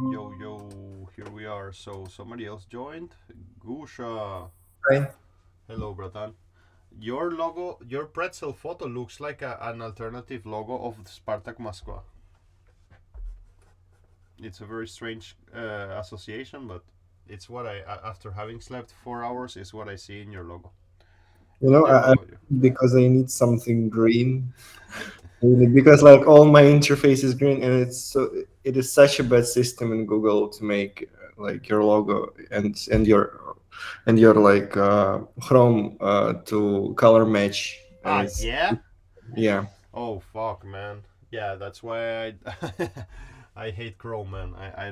Yo, yo, here we are. So somebody else joined. Gusha. Hi. Hello, Bratan. Your logo, your pretzel photo looks like an alternative logo of Spartak Moscow. It's a very strange association, but it's what after having slept 4 hours, is what I see in your logo. You know, Yeah, what I, about you? because I need something green. Really, because like all my interface is green, and it is such a bad system in Google to make like your logo and your like Chrome to color match, and Ah, it's yeah? yeah. Oh, fuck, man. Yeah, that's why I I hate Chrome, man. I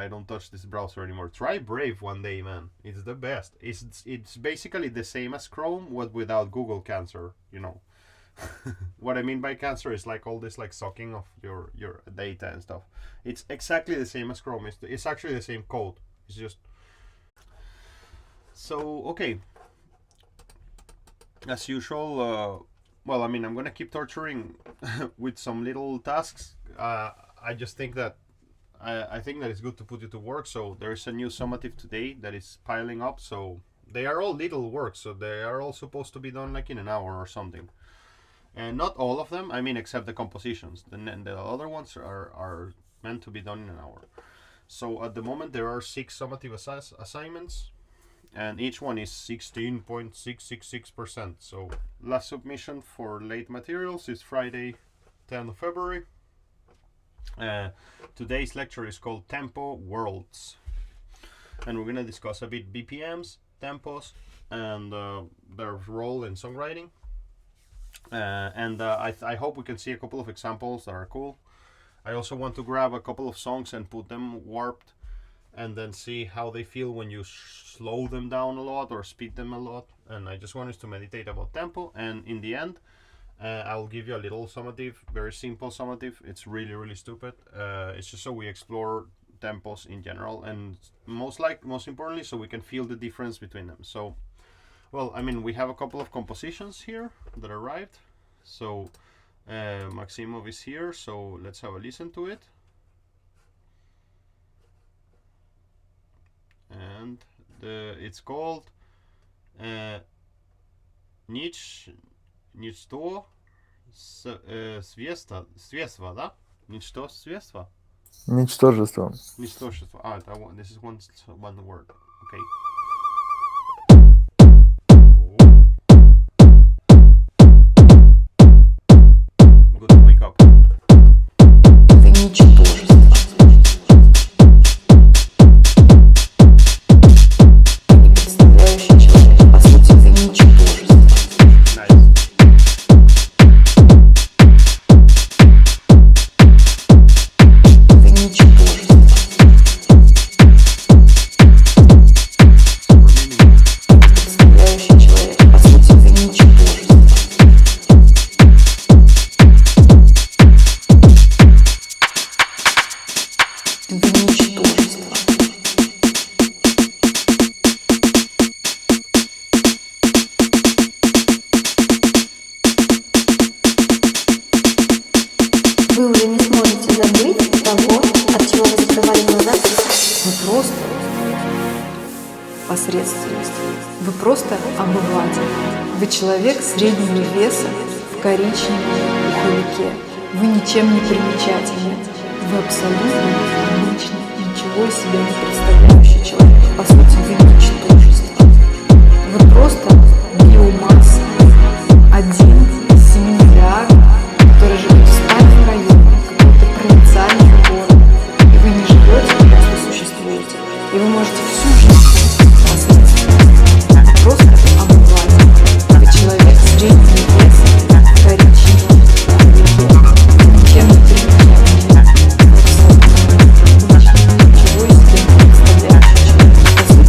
don't touch this browser anymore. Try Brave one day, man. It's the best. It's basically the same as Chrome, but without Google cancer. You know. What I mean by cancer is like all this like sucking of your data and stuff. It's exactly the same as Chrome. It's actually the same code. It's just so okay. As usual. Well, I mean, I'm gonna keep torturing with some little tasks. I just think that I think that it's good to put it to work. So there's a new summative today that is piling up. So they are all little works. So they are all supposed to be done like in an hour or something. And not all of them. I mean, except the compositions. The other ones are meant to be done in an hour. So at the moment there are 6 summative assignments, and each one is 16.666%. So last submission for late materials is Friday, 10th of February. Today's lecture is called Tempo Worlds, and we're gonna discuss a bit BPMs, tempos, and their role in songwriting. I hope we can see a couple of examples that are cool. I also want to grab a couple of songs and put them warped, and then see how they feel when you slow them down a lot or speed them a lot. And I just want us to meditate about tempo, and in the end I'll give you a little summative, very simple summative. It's really stupid. It's just so we explore tempos in general, and most importantly so we can feel the difference between them. So, well, I mean, we have a couple of compositions here that arrived. So Maximov is here, so let's have a listen to it. And it's called Ничто Свества, да? Ничто Свества? Ничтожество. Ничтожество. This is one word. Okay. Good to wake up. Ты ничтожество. Не представляющий человек. По сути, ты ничтожество. Nice. Ты ничтожество. Не представляющий человек. По сути, ты ничтожество. Ты ничтожество. Вы уже не сможете забыть того, от чего вы закрывали глаза. Вы просто посредственность. Вы просто обыватель. Вы человек среднего веса в коричневом пуховике. Вы ничем не примечательны. Вы абсолютно обычный, ничего из себя не представляющий человек. По сути, вы ничтожество. Вы просто биомасса. Один из 7 миллиардов, который живет в спальном районе какого-то провинциального города. И вы не живете, а просто существуете. И вы можете всю жизнь посредственно. Вы просто обыватель. Вы человек среднего веса, коричневого пуховике. Ничем не примечательный. Ничего из себя не представляющий человек. По сути,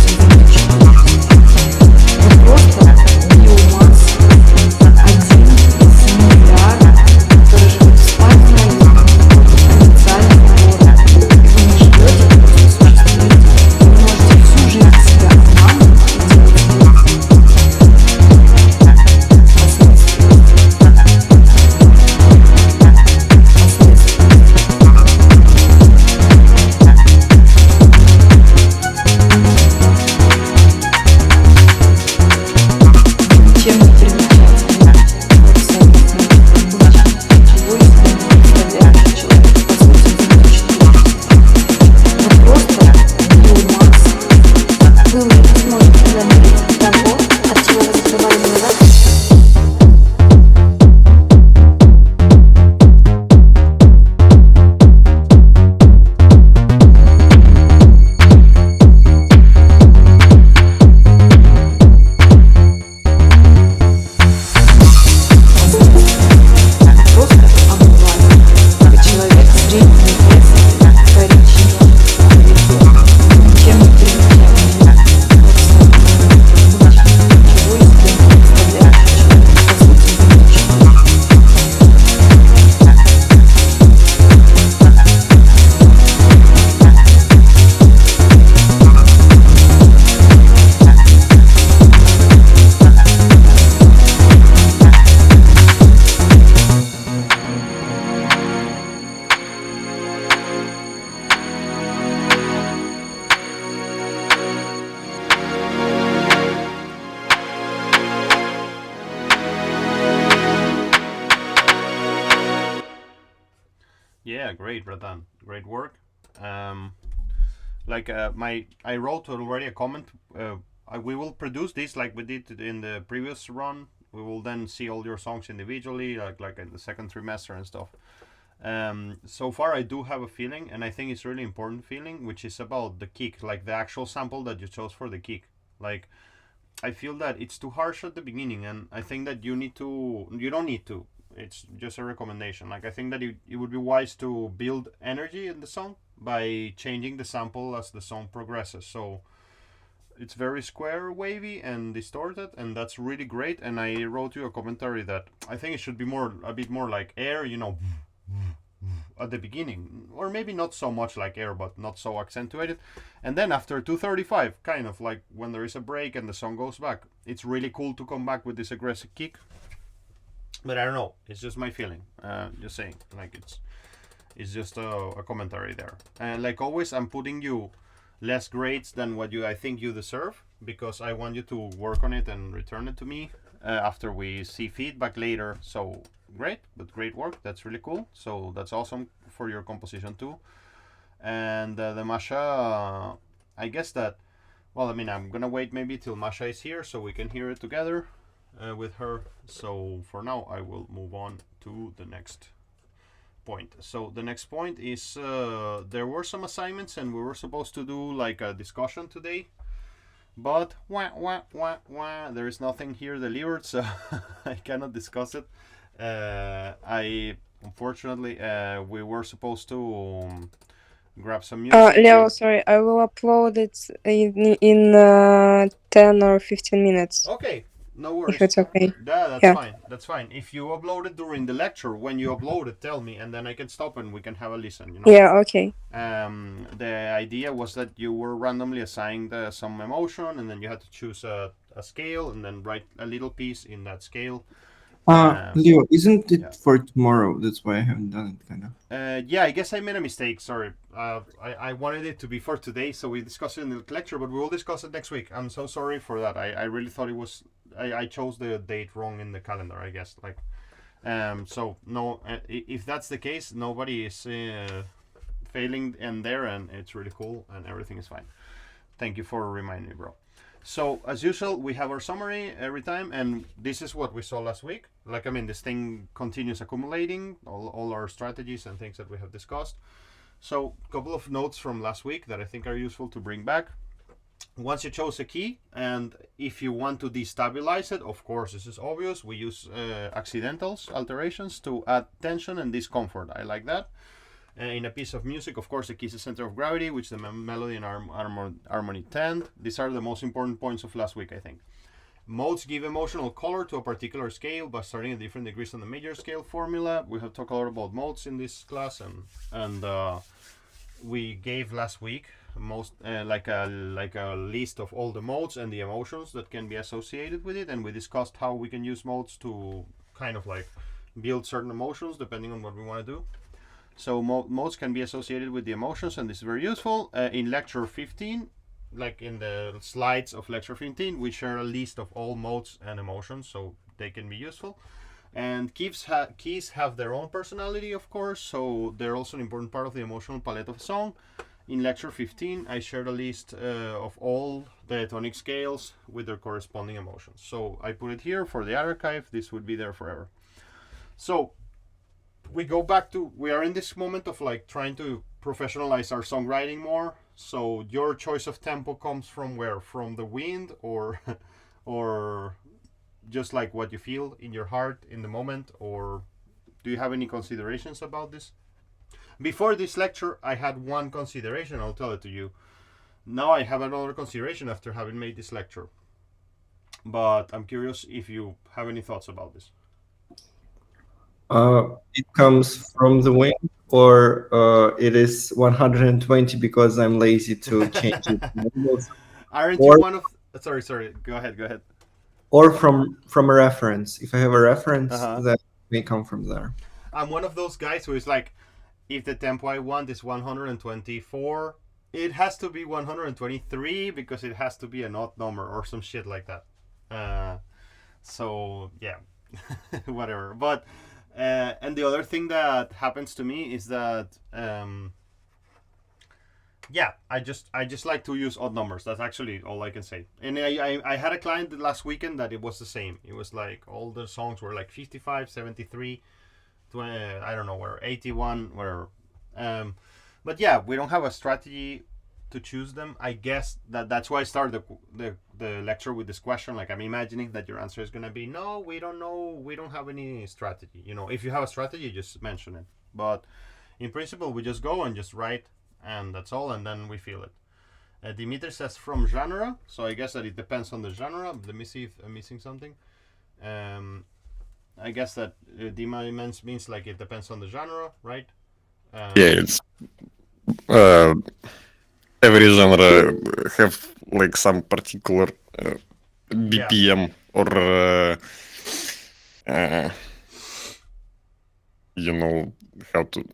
Yeah, great, Ratan. Great work. I wrote already a comment. We will produce this like we did in the previous run. We will then see all your songs individually, like in the second trimester and stuff. So far, I do have a feeling, and I think it's really important feeling, which is about the kick, like the actual sample that you chose for the kick. Like, I feel that it's too harsh at the beginning, and I think that you don't need to. It's just a recommendation. Like, I think that it would be wise to build energy in the song by changing the sample as the song progresses. So it's very square, wavy, and distorted, and that's really great. And I wrote you a commentary that I think it should be a bit more like air, at the beginning, or maybe not so much like air, but not so accentuated. And then after 2:35, kind of like when there is a break and the song goes back, it's really cool to come back with this aggressive kick. But I don't know, it's just my feeling. Just saying, like it's just a commentary there. And like always, I'm putting you less grades than what I think you deserve, because I want you to work on it and return it to me after we see feedback later. So great work, that's really cool. So that's awesome for your composition too. And the Masha, I guess that, I'm gonna wait maybe till Masha is here so we can hear it together with her. So for now I will move on to the next point. So the next point is there were some assignments and we were supposed to do like a discussion today, but there is nothing here delivered, so I cannot discuss it. Unfortunately we were supposed to grab some music. Leo, sorry, I will upload it in 10 or 15 minutes. Okay, no worries. If it's okay. That's Yeah. fine. That's fine. If you upload it during the lecture, when you upload it, tell me, and then I can stop and we can have a listen. Yeah, okay. The idea was that you were randomly assigned some emotion, and then you had to choose a scale, and then write a little piece in that scale. Leo, isn't it yeah. for tomorrow? That's why I haven't done it, kind of. Yeah, I guess I made a mistake. Sorry. I wanted it to be for today, so we discussed it in the lecture, but we will discuss it next week. I'm so sorry for that. I really thought it was. I chose the date wrong in the calendar, I guess. Like, so no. If that's the case, nobody is failing in there, and it's really cool, and everything is fine. Thank you for reminding me, bro. So as usual, we have our summary every time, and this is what we saw last week. Like, this thing continues accumulating all our strategies and things that we have discussed. So a couple of notes from last week that I think are useful to bring back. Once you chose a key, and if you want to destabilize it, of course, this is obvious. We use accidentals, alterations, to add tension and discomfort. I like that. In a piece of music, of course, the key is the center of gravity, which the melody and harmony tend. These are the most important points of last week, I think. Modes give emotional color to a particular scale by starting at different degrees on the major scale formula. We have talked a lot about modes in this class, and we gave last week most like a list of all the modes and the emotions that can be associated with it, and we discussed how we can use modes to kind of like build certain emotions depending on what we want to do. So modes can be associated with the emotions, and this is very useful. In lecture 15, like in the slides of lecture 15, we share a list of all modes and emotions, so they can be useful. And keys have their own personality, of course, so they're also an important part of the emotional palette of a song. In lecture 15, I shared a list of all the tonic scales with their corresponding emotions. So I put it here for the archive. This would be there forever. So we go back to, we are in this moment of like trying to professionalize our songwriting more. So your choice of tempo comes from where? From the wind, or just like what you feel in your heart in the moment? Or do you have any considerations about this? Before this lecture, I had one consideration. I'll tell it to you. Now I have another consideration after having made this lecture. But I'm curious if you have any thoughts about this. It comes from the wind, or it is 120 because I'm lazy to change it. Aren't Or- you one of... Sorry. Go ahead. Or from a reference. If I have a reference, Uh-huh. that may come from there. I'm one of those guys who is like, if the tempo I want is 124, it has to be 123 because it has to be an odd number or some shit like that. So yeah, whatever. But And the other thing that happens to me is that I just like to use odd numbers. That's actually all I can say. And I had a client last weekend that it was the same. It was like all the songs were like 55, 73, 20, I don't know where, 81, whatever. But yeah, we don't have a strategy to choose them. I guess that's why I started the lecture with this question. Like, I'm imagining that your answer is gonna be no, we don't know, we don't have any strategy. You know, if you have a strategy, just mention it. But in principle, we just go and just write, and that's all, and then we feel it. Dimitri says from genre, so I guess that it depends on the genre. Let me see if I'm missing something. I guess that Dima means like it depends on the genre, right? Yeah, it's every genre have like some particular BPM or you know how to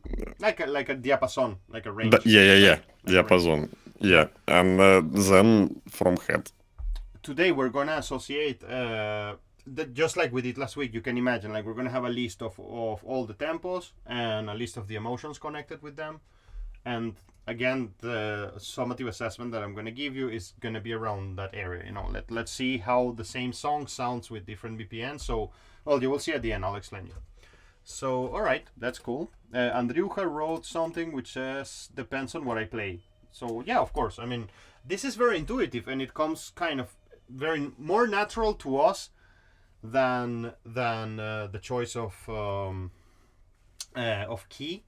like a diapason, like a range. Yeah, diapason. Yeah, and then from head. Today we're gonna associate just like we did last week. You can imagine, like, we're gonna have a list of all the tempos and a list of the emotions connected with them. And again, the summative assessment that I'm gonna give you is gonna be around that area. You know, let's see how the same song sounds with different BPMs. So, well, you will see at the end. I'll explain you. So, all right, that's cool. Andriuja wrote something which says depends on what I play. So yeah, of course. I mean, this is very intuitive, and it comes kind of very more natural to us than the choice of key.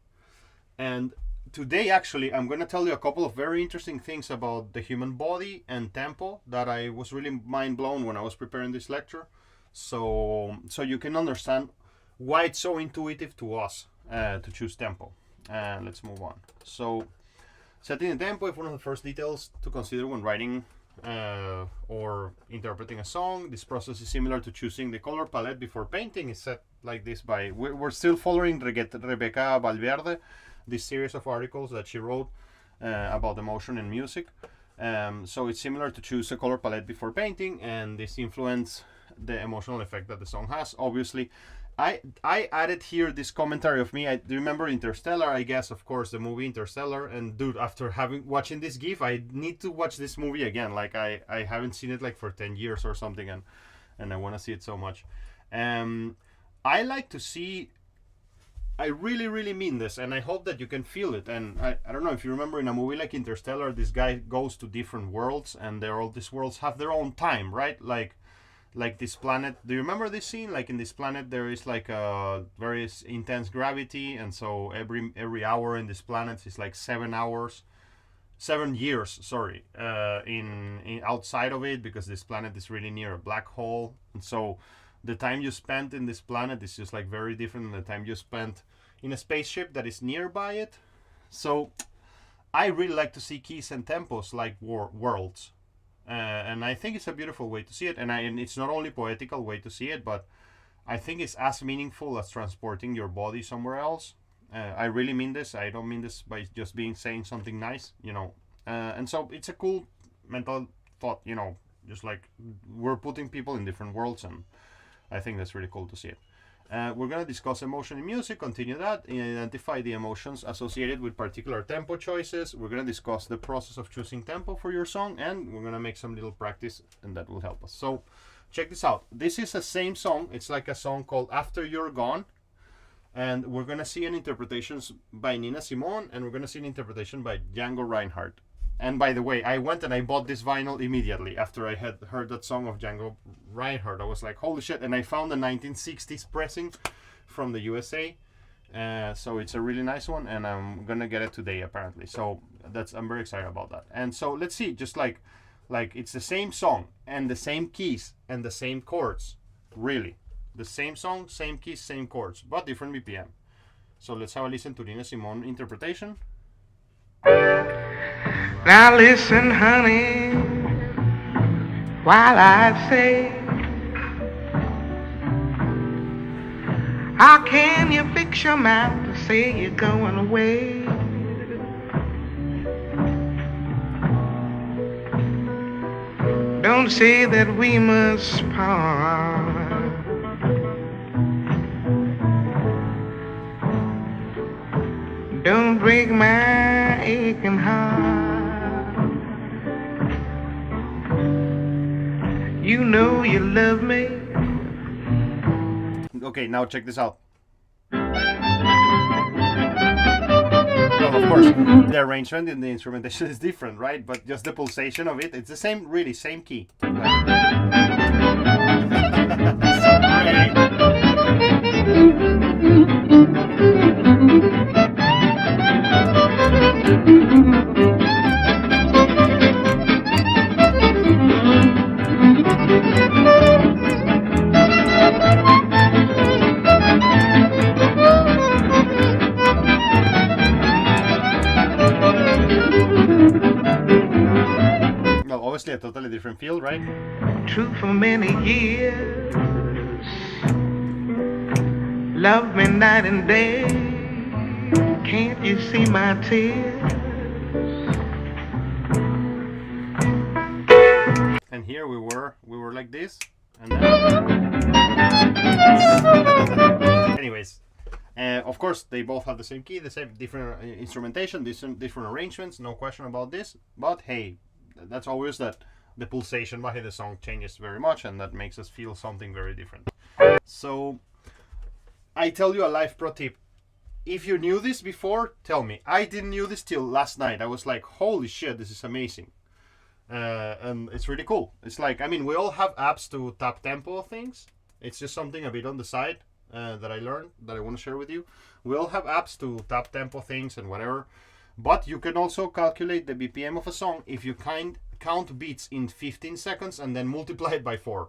And today, actually, I'm going to tell you a couple of very interesting things about the human body and tempo that I was really mind blown when I was preparing this lecture. So you can understand why it's so intuitive to us to choose tempo. Let's move on. So setting the tempo is one of the first details to consider when writing or interpreting a song. This process is similar to choosing the color palette before painting. It's set like this by, we're still following Rebecca Valverde, this series of articles that she wrote about emotion and music. So it's similar to choose a color palette before painting, and this influences the emotional effect that the song has. Obviously, I added here this commentary of me. I do remember Interstellar, I guess, of course, the movie Interstellar. And dude, after watching this GIF, I need to watch this movie again. Like I haven't seen it like for 10 years or something, and I want to see it so much. I like to see, I really mean this, and I hope that you can feel it. And I don't know if you remember in a movie like Interstellar, this guy goes to different worlds, and all these worlds have their own time, right? Like this planet, do you remember this scene? Like in this planet there is like a very intense gravity, and so every hour in this planet is like 7 years, sorry, in outside of it, because this planet is really near a black hole. And so the time you spent in this planet is just like very different than the time you spent in a spaceship that is nearby it. So I really like to see keys and tempos like worlds. And I think it's a beautiful way to see it, and it's not only poetical way to see it, but I think it's as meaningful as transporting your body somewhere else. I really mean this. I don't mean this by just saying something nice, you know. And so it's a cool mental thought, you know, just like we're putting people in different worlds, and I think that's really cool to see it. We're going to discuss emotion in music, continue that, and identify the emotions associated with particular tempo choices. We're going to discuss the process of choosing tempo for your song, and we're going to make some little practice, and that will help us. So check this out. This is the same song. It's like a song called After You're Gone, and we're going to see an interpretation by Nina Simone, and we're going to see an interpretation by Django Reinhardt. And by the way, I went and I bought this vinyl immediately after I had heard that song of Django Reinhardt. I was like, holy shit. And I found the 1960s pressing from the USA. So it's a really nice one, and I'm going to get it today, apparently. So I'm very excited about that. And so let's see, just like it's the same song and the same keys and the same chords. Really. The same song, same keys, same chords, but different BPM. So let's have a listen to Nina Simone interpretation. Now listen, honey, while I say, how can you fix your mouth to say you're going away? Don't say that we must part. break my aching heart. You know you love me. Okay, now check this out. Well, of course, the arrangement in the instrumentation is different, right? But just the pulsation of it, it's the same, really, same key. So great. Well, obviously a totally different feel, right? True for many years. Love me night and day. Can't you see my tears? And here we were like this, and then anyways, of course they both have the same key, the same different instrumentation, different arrangements, no question about this. But hey, that's always that the pulsation behind the song changes very much, and that makes us feel something very different. So I tell you a life pro tip. If you knew this before, tell me. I didn't knew this till last night. I was like, holy shit, this is amazing. And it's really cool. It's like, I mean, we all have apps to tap tempo things. It's just something a bit on the side that I learned that I want to share with you. We all have apps to tap tempo things and whatever. But you can also calculate the BPM of a song if you count beats in 15 seconds and then multiply it by 4.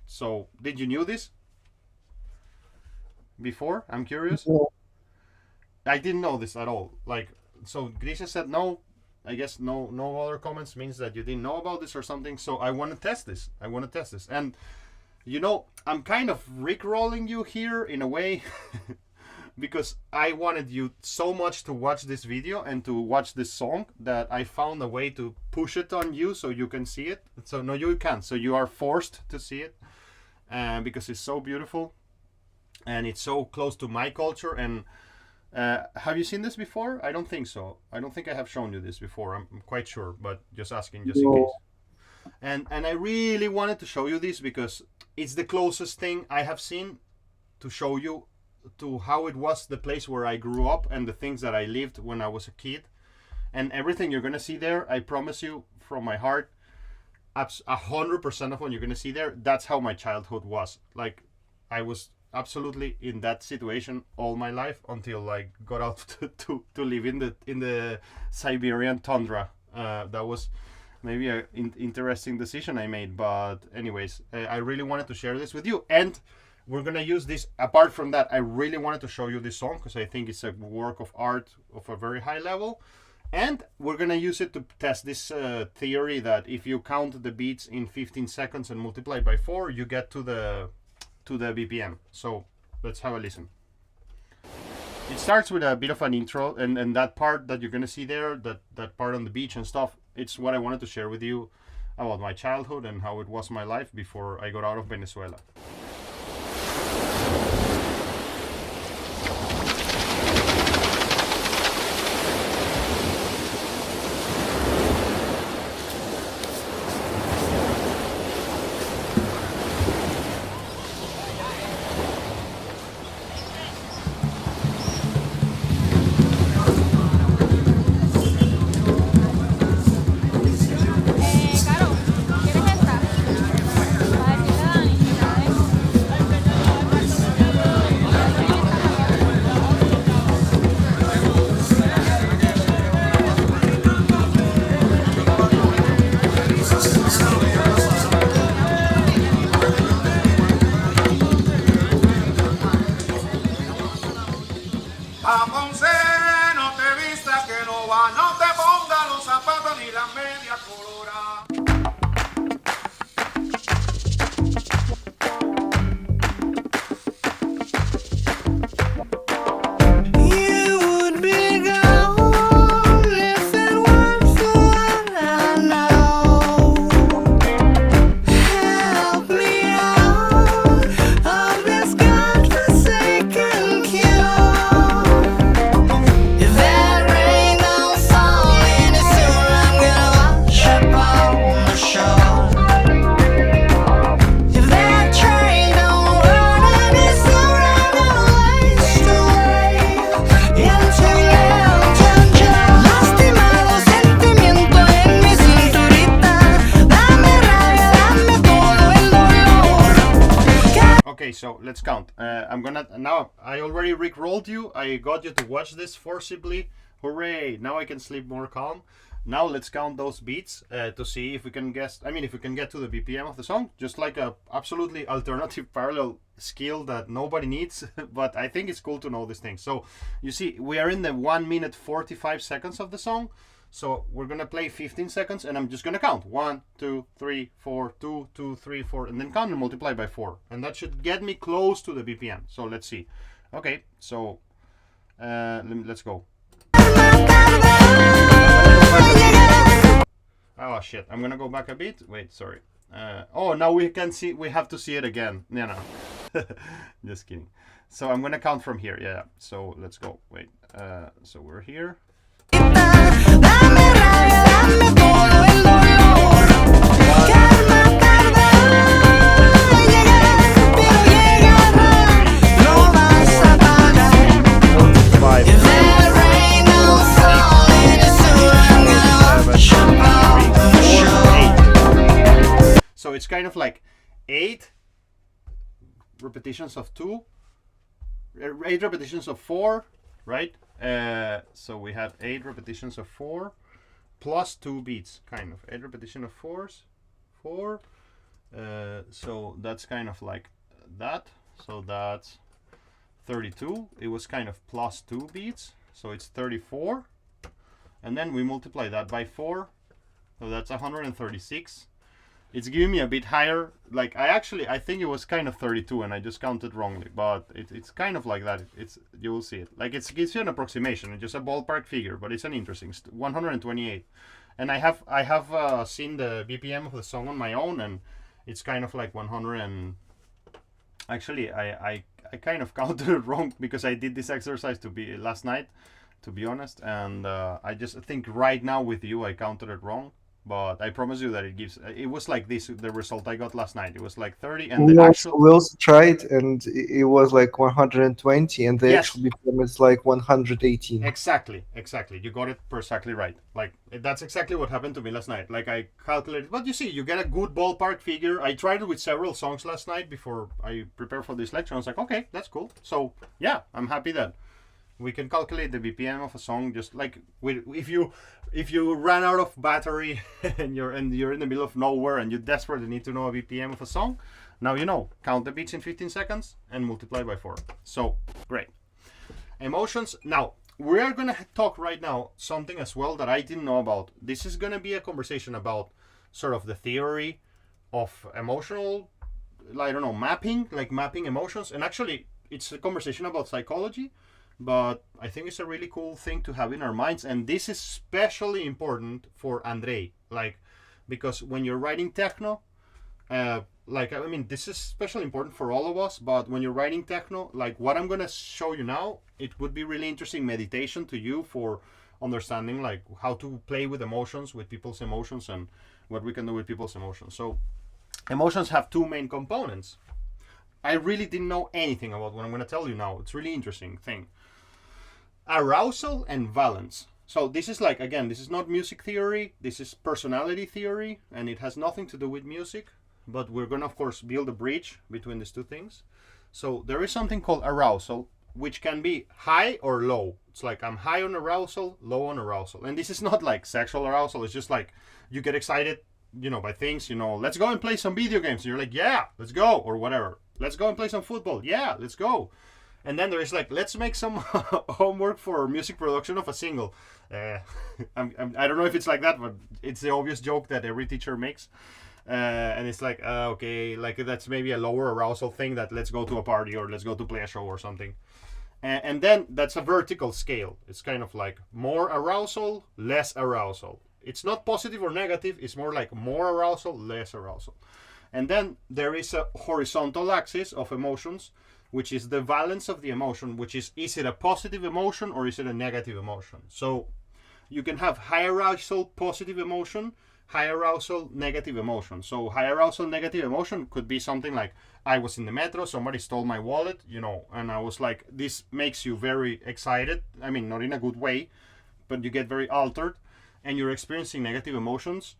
So, did you knew this before? I'm curious. No. I didn't know this at all. Like, so Grisha said no. I guess no other comments means that you didn't know about this or something. So I want to test this. And you know, I'm kind of rickrolling you here in a way because I wanted you so much to watch this video and to watch this song that I found a way to push it on you so you can see it. So no, you can't. So you are forced to see it because it's so beautiful and it's so close to my culture. And have you seen this before? I don't think so. I don't think I have shown you this before. I'm quite sure, but just asking just in case. And I really wanted to show you this because it's the closest thing I have seen to show you to how it was the place where I grew up and the things that I lived when I was a kid. And everything you're gonna see there, I promise you from my heart, 100% of what you're gonna see there, that's how my childhood was. Like, I was absolutely in that situation all my life until I got out to live in the Siberian tundra. That was maybe an interesting decision I made, but anyways, I really wanted to share this with you. And we're gonna use this. Apart from that, I really wanted to show you this song because I think it's a work of art of a very high level. And we're gonna use it to test this theory that if you count the beats in 15 seconds and multiply by 4, you get to the BPM. So let's have a listen. It starts with a bit of an intro, and that part that you're gonna see there, that part on the beach and stuff, it's what I wanted to share with you about my childhood and how it was my life before I got out of Venezuela. There so let's count. I'm gonna now. I already rickrolled you. I got you to watch this forcibly. Hooray! Now I can sleep more calm. Now let's count those beats to see if we can guess. I mean, if we can get to the BPM of the song, just like a absolutely alternative parallel skill that nobody needs, but I think it's cool to know these things. So you see, we are in the 1 minute 45 seconds of the song. So we're gonna play 15 seconds, and I'm just gonna count 1, 2, 3, 4, 2, 2, 3, 4, and then count and multiply by 4, and that should get me close to the BPM. So let's see. Okay, so let's go. Oh shit! I'm gonna go back a bit. Wait, sorry. Oh, now we can see. We have to see it again. No, just kidding. So I'm gonna count from here. Yeah. So let's go. Wait. So we're here. So it's kind of like 8 repetitions of 2, 8 repetitions of 4, right? So we had 8 repetitions of 4 plus 2 beats, kind of 8 repetition of 4s, 4. So that's kind of like that. So that's 32. It was kind of plus 2 beats, so it's 34. And then we multiply that by 4, so that's 136. It's giving me a bit higher. Like I think it was kind of 32, and I just counted wrongly. But it's kind of like that. You will see it. Like it gives you an approximation. It's just a ballpark figure, but it's an interesting 128. And I have seen the BPM of the song on my own, and it's kind of like 100. And actually, I kind of counted it wrong because I did this exercise last night, to be honest. And I just think right now with you, I counted it wrong. But I promise you that it was like this, the result I got last night. It was like 30, and we also tried, and it was like 120, and the actual BPM is like 118. Exactly. You got it perfectly right. Like, that's exactly what happened to me last night. Like, I calculated, but you see, you get a good ballpark figure. I tried it with several songs last night before I prepared for this lecture. I was like, okay, that's cool. So, yeah, I'm happy that we can calculate the BPM of a song, just like if you ran out of battery and you're in the middle of nowhere and you desperately need to know a BPM of a song. Now you know, count the beats in 15 seconds and multiply by 4. So great. Emotions. Now we are gonna talk right now something as well that I didn't know about. This is gonna be a conversation about sort of the theory of emotional, I don't know, mapping emotions, and actually it's a conversation about psychology. But I think it's a really cool thing to have in our minds, and this is especially important for Andrei, like, because when you're writing techno, this is especially important for all of us, but when you're writing techno, like what I'm gonna show you now, it would be really interesting meditation to you for understanding like how to play with emotions, with people's emotions, and what we can do with people's emotions. So emotions have 2 main components. I really didn't know anything about what I'm going to tell you now. It's really interesting thing. Arousal and valence. So this is like, again, this is not music theory. This is personality theory, and it has nothing to do with music. But we're going to, of course, build a bridge between these 2 things. So there is something called arousal, which can be high or low. It's like I'm high on arousal, low on arousal. And this is not like sexual arousal. It's just like you get excited, by things, let's go and play some video games. And you're like, yeah, let's go, or whatever. Let's go and play some football. Yeah, let's go. And then there is like, let's make some homework for music production of a single. I don't know if it's like that, but it's the obvious joke that every teacher makes. And it's like, okay, like that's maybe a lower arousal thing, that let's go to a party or let's go to play a show or something. And then that's a vertical scale. It's kind of like more arousal, less arousal. It's not positive or negative. It's more like more arousal, less arousal. And then there is a horizontal axis of emotions, which is the valence of the emotion, which is it a positive emotion or is it a negative emotion? So you can have high arousal, positive emotion, high arousal, negative emotion. So high arousal, negative emotion could be something like, I was in the metro, somebody stole my wallet, and I was like, this makes you very excited. I mean, not in a good way, but you get very altered and you're experiencing negative emotions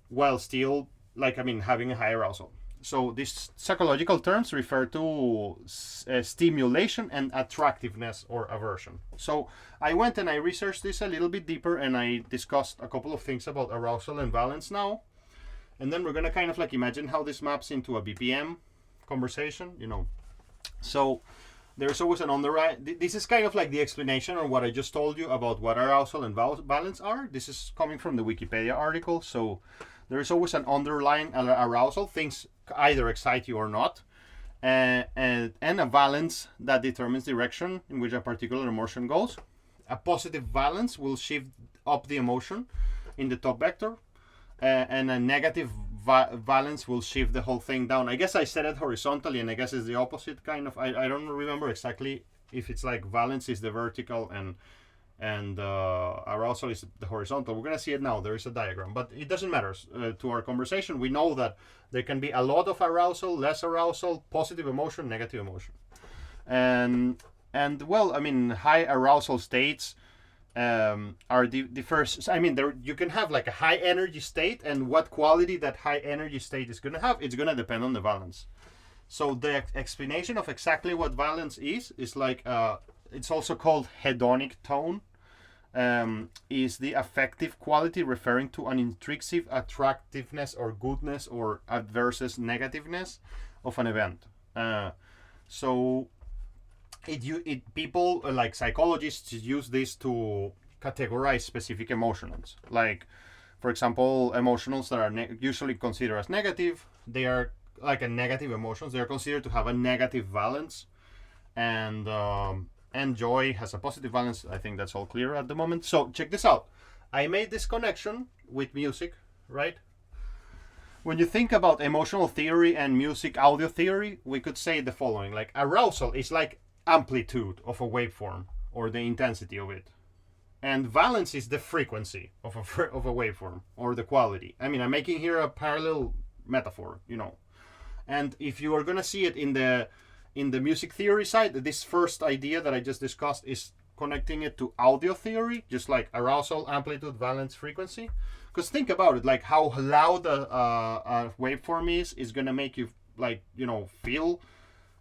while still having a high arousal. So these psychological terms refer to stimulation and attractiveness or aversion. So I went and I researched this a little bit deeper, and I discussed a couple of things about arousal and valence now. And then we're gonna kind of like imagine how this maps into a BPM conversation, you know. So there's always an underlying. This is kind of like the explanation on what I just told you about what arousal and valence are. This is coming from the Wikipedia article. So there is always an underlying arousal, things either excite you or not, and a valence that determines direction in which a particular emotion goes. A positive valence will shift up the emotion in the top vector, and a negative valence will shift the whole thing down. I guess I said it horizontally, and I guess it's the opposite kind of. I don't remember exactly if it's like valence is the vertical and arousal is the horizontal. We're gonna see it now. There is a diagram, but it doesn't matter to our conversation. We know that there can be a lot of arousal, less arousal, positive emotion, negative emotion, and well, I mean, high arousal states are the first. I mean, there you can have like a high energy state, and what quality that high energy state is gonna have, it's gonna depend on the valence. So the explanation of exactly what valence is like it's also called hedonic tone. Is the affective quality referring to an intrinsic attractiveness or goodness or adverse negativeness of an event. So people like psychologists use this to categorize specific emotions. Like, for example, emotions that are usually considered as negative, they are like a negative emotions. They are considered to have a negative valence, and joy has a positive valence. I think that's all clear at the moment. So check this out. I made this connection with music, right? When you think about emotional theory and music audio theory, we could say the following. Like, arousal is like amplitude of a waveform or the intensity of it. And valence is the frequency of a waveform or the quality. I mean, I'm making here a parallel metaphor, you know. And if you are going to see it in the music theory side, this first idea that I just discussed is connecting it to audio theory, just like arousal, amplitude, valence, frequency. Because think about it, like how loud a waveform is going to make you, like, you know, feel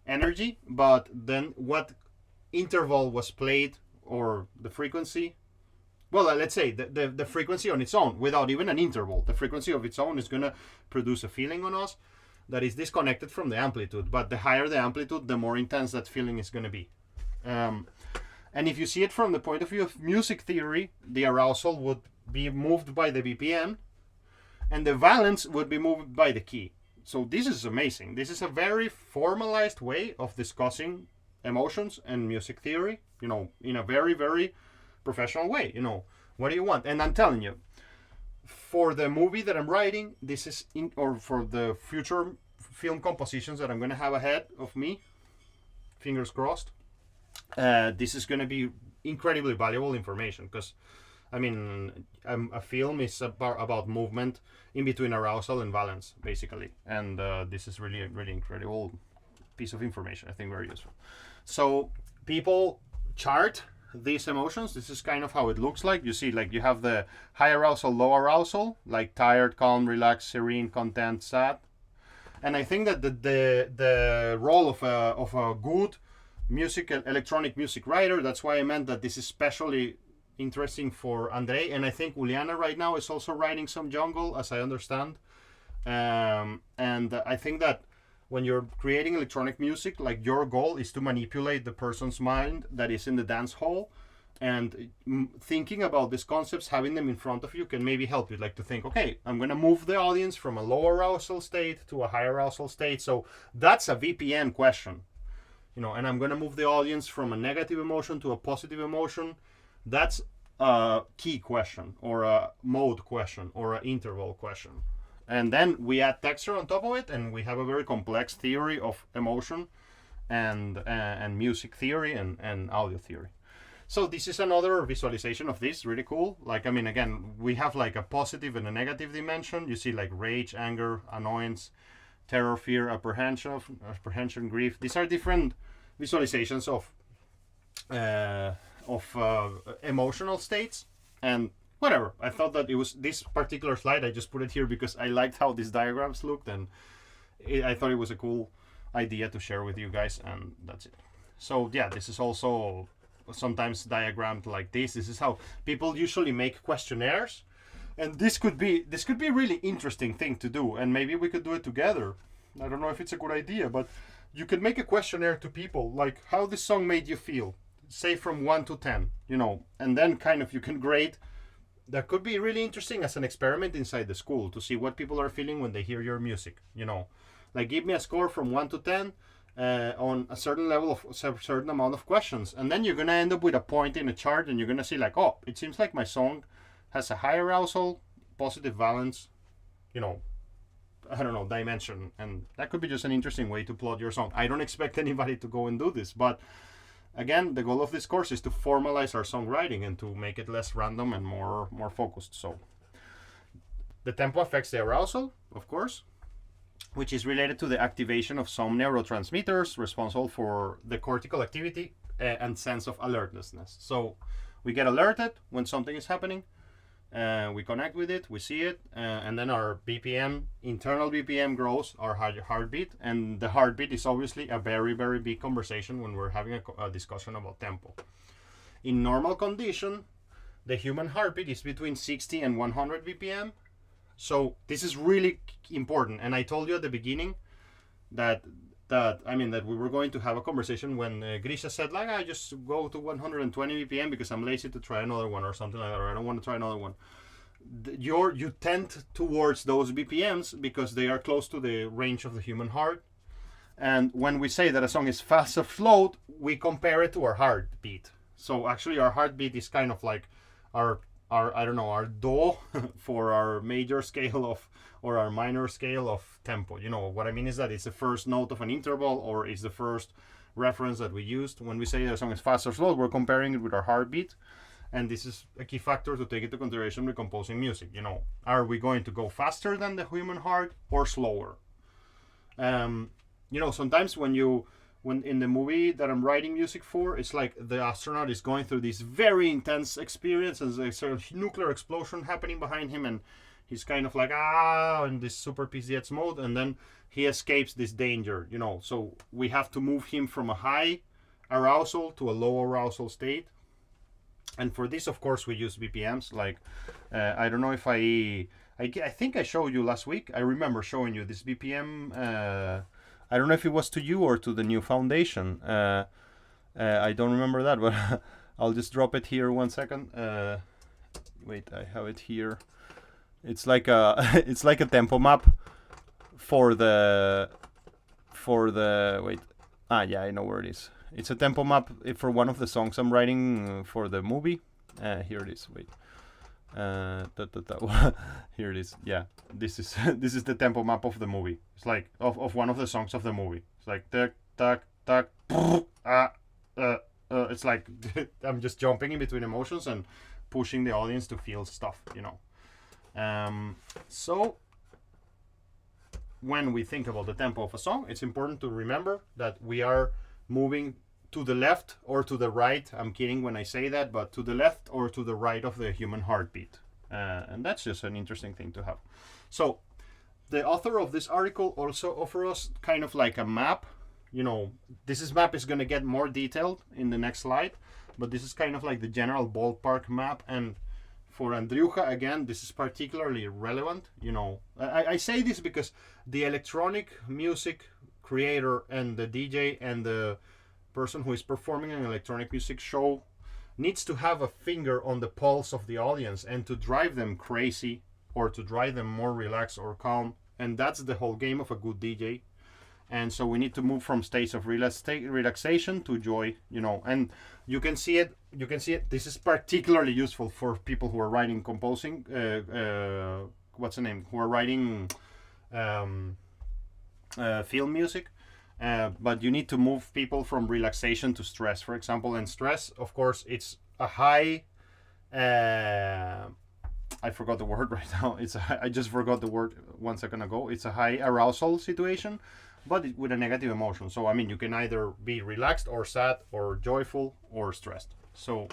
energy. But then what interval was played, or the frequency, well, let's say the frequency on its own, without even an interval, the frequency of its own is going to produce a feeling on us that is disconnected from the amplitude. But the higher the amplitude, the more intense that feeling is going to be. And if you see it from the point of view of music theory, the arousal would be moved by the BPM, and the valence would be moved by the key. So this is amazing. This is a very formalized way of discussing emotions and music theory, you know, in a very, very professional way. You know, what do you want? And I'm telling you, for the movie that I'm writing, this is or for the future film compositions that I'm going to have ahead of me, fingers crossed, this is going to be incredibly valuable information. Because, I mean, a film is about movement in between arousal and valence, basically. And this is really, really incredible piece of information. I think very useful. So people chart these emotions. This is kind of how it looks like. You see, like, you have the high arousal, low arousal, like tired, calm, relaxed, serene, content, sad. And I think that the role of a good electronic music writer, that's why I meant that this is especially interesting for Andre, and I think Uliana right now is also writing some jungle, as I understand. And I think that when you're creating electronic music, like, your goal is to manipulate the person's mind that is in the dance hall, and thinking about these concepts, having them in front of you, can maybe help you, like, to think, okay, I'm going to move the audience from a low arousal state to a high arousal state. So that's a VPN question, you know, and I'm going to move the audience from a negative emotion to a positive emotion. That's a key question, or a mode question, or an interval question. And then we add texture on top of it, and we have a very complex theory of emotion and music theory and audio theory. So this is another visualization of this, really cool. Like, I mean, again, we have like a positive and a negative dimension. You see like rage, anger, annoyance, terror, fear, apprehension, grief. These are different visualizations of emotional states. And whatever, I thought that it was this particular slide, I just put it here because I liked how these diagrams looked, and I thought it was a cool idea to share with you guys, and that's it. So yeah, this is also sometimes diagrammed like this. This is how people usually make questionnaires, and this could be a really interesting thing to do, and maybe we could do it together. I don't know if it's a good idea, but you could make a questionnaire to people like how this song made you feel, say from 1 to 10, you know, and then kind of you can grade. That could be really interesting as an experiment inside the school to see what people are feeling when they hear your music, you know. Like, give me a score from 1 to 10 on a certain level of a certain amount of questions. And then you're going to end up with a point in a chart, and you're going to see like, oh, it seems like my song has a high arousal, positive valence, you know, I don't know, dimension. And that could be just an interesting way to plot your song. I don't expect anybody to go and do this, but again, the goal of this course is to formalize our songwriting and to make it less random and more focused. So the tempo affects the arousal, of course, which is related to the activation of some neurotransmitters responsible for the cortical activity and sense of alertness. So we get alerted when something is happening, we connect with it, we see it, and then our BPM, internal BPM grows, our heartbeat, and the heartbeat is obviously a very, very big conversation when we're having a discussion about tempo. In normal condition, the human heartbeat is between 60 and 100 BPM. So this is really important, and I told you at the beginning that we were going to have a conversation when Grisha said like, I just go to 120 BPM because I'm lazy to try another one or something like that, or I don't want to try another one. You tend towards those BPMs because they are close to the range of the human heart. And when we say that a song is fast or slow, we compare it to our heartbeat. So actually our heartbeat is kind of like our do for our major scale of, or our minor scale of tempo. You know what I mean is that it's the first note of an interval, or is the first reference that we used. When we say that a song is fast or slow, we're comparing it with our heartbeat, and this is a key factor to take into consideration when composing music. You know, are we going to go faster than the human heart or slower? You know, sometimes when in the movie that I'm writing music for, it's like the astronaut is going through this very intense experience, and there's a nuclear explosion happening behind him, and he's kind of like, in this super PCX mode, and then he escapes this danger, you know. So we have to move him from a high arousal to a low arousal state. And for this, of course, we use BPMs. Like, I don't know if I think I showed you last week. I remember showing you this BPM. I don't know if it was to you or to the new foundation. I don't remember that, but I'll just drop it here 1 second. Wait, I have it here. It's like a tempo map for the wait. Yeah, I know where it is. It's a tempo map for one of the songs I'm writing for the movie. Here it is. Wait. Here it is. Yeah, this is the tempo map of the movie. It's like of one of the songs of the movie. It's like tak tak tak. It's like I'm just jumping in between emotions and pushing the audience to feel stuff, you know. So when we think about the tempo of a song, it's important to remember that we are moving to the left or to the right. I'm kidding when I say that, but to the left or to the right of the human heartbeat. And that's just an interesting thing to have. So the author of this article also offers us kind of like a map. You know, this map is going to get more detailed in the next slide, but this is kind of like the general ballpark map. And for Andriuja, again, this is particularly relevant. You know, I say this because the electronic music creator and the DJ and the person who is performing an electronic music show needs to have a finger on the pulse of the audience and to drive them crazy or to drive them more relaxed or calm. And that's the whole game of a good DJ. And so we need to move from states of relaxation to joy, you know. And you can see it. This is particularly useful for people who are writing, composing. What's the name? Who are writing film music. But you need to move people from relaxation to stress, for example. And stress, of course, it's a high. I forgot the word right now. I just forgot the word 1 second ago. It's a high arousal situation, but with a negative emotion. So I mean, you can either be relaxed or sad or joyful or stressed. So,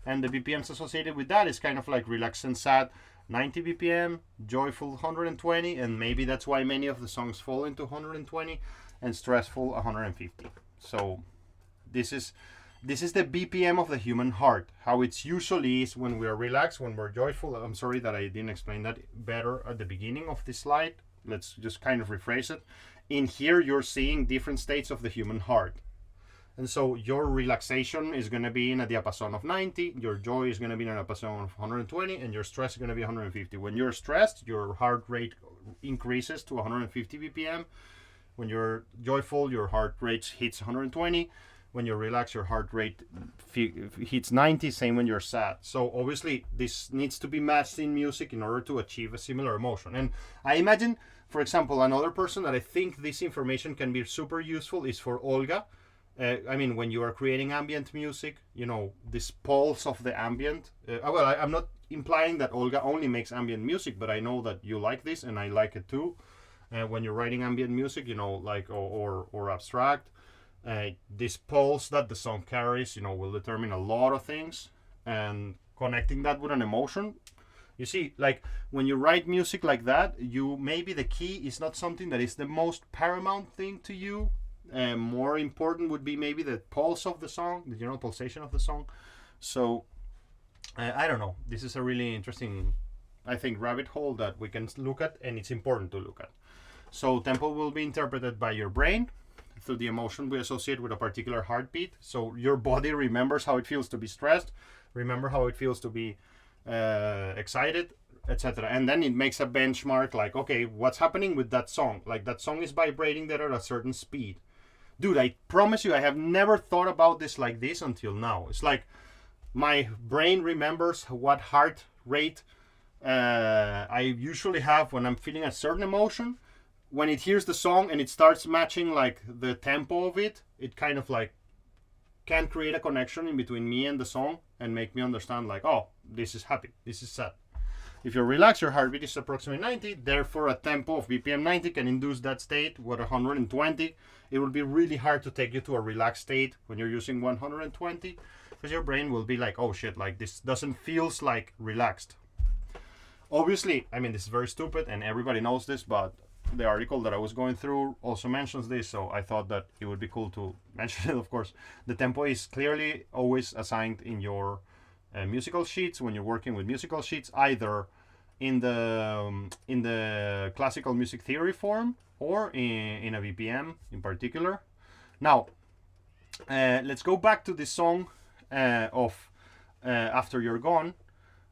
and the BPMs associated with that is kind of like relaxed and sad, 90 BPM, joyful 120, and maybe that's why many of the songs fall into 120, and stressful 150. So this is the BPM of the human heart, how it usually is when we are relaxed, when we're joyful. I'm sorry that I didn't explain that better at the beginning of this slide. Let's just kind of rephrase it. In here, you're seeing different states of the human heart. And so your relaxation is going to be in a diapason of 90, your joy is going to be in a diapason of 120, and your stress is going to be 150. When you're stressed, your heart rate increases to 150 BPM. When you're joyful, your heart rate hits 120. When you're relaxed, your heart rate hits 90, same when you're sad. So obviously, this needs to be matched in music in order to achieve a similar emotion. And I imagine, for example, another person that I think this information can be super useful is for Olga. I mean, when you are creating ambient music, you know, this pulse of the ambient. I'm not implying that Olga only makes ambient music, but I know that you like this, and I like it too. When you're writing ambient music, you know, like, or abstract, this pulse that the song carries, you know, will determine a lot of things. And connecting that with an emotion, you see, like, when you write music like that, maybe the key is not something that is the most paramount thing to you. More important would be maybe the pulse of the song, the general pulsation of the song. So I don't know, this is a really interesting, I think, rabbit hole that we can look at, and it's important to look at. So tempo will be interpreted by your brain through the emotion we associate with a particular heartbeat. So your body remembers how it feels to be stressed, remember how it feels to be excited, etc. And then it makes a benchmark, like, okay, what's happening with that song? Like, that song is vibrating there at a certain speed. Dude, I promise you, I have never thought about this like this until now. It's like my brain remembers what heart rate I usually have when I'm feeling a certain emotion. When it hears the song and it starts matching like the tempo of it, it kind of like can create a connection in between me and the song and make me understand, like, oh, this is happy, this is sad. If you're relaxed, your heartbeat is approximately 90, therefore a tempo of BPM 90 can induce that state with 120. It will be really hard to take you to a relaxed state when you're using 120, because your brain will be like, oh shit, like this doesn't feels like relaxed. Obviously, I mean, this is very stupid and everybody knows this, but the article that I was going through also mentions this, so I thought that it would be cool to mention it, of course. The tempo is clearly always assigned in your musical sheets when you're working with musical sheets, either in the classical music theory form or in a BPM in particular. Now, let's go back to this song of After You're Gone,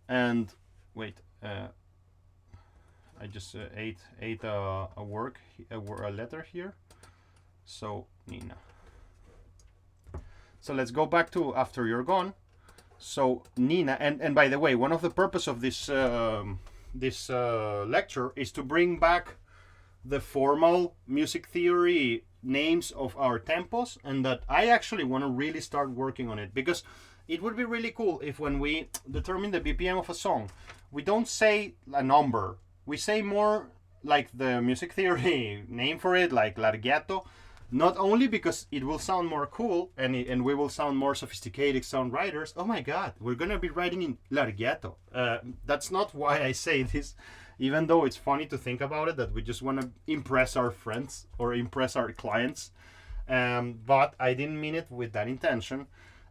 and wait, I just ate a letter here. So Nina. So let's go back to After You're Gone. So Nina, and by the way, one of the purpose of this lecture is to bring back the formal music theory names of our tempos, and that I actually want to really start working on it, because it would be really cool if when we determine the BPM of a song, we don't say a number, we say more like the music theory name for it, like larghetto. Not only because it will sound more cool and we will sound more sophisticated songwriters. Oh my god, we're gonna be writing in larghetto. That's not why I say this, even though it's funny to think about it, that we just want to impress our friends or impress our clients. But I didn't mean it with that intention.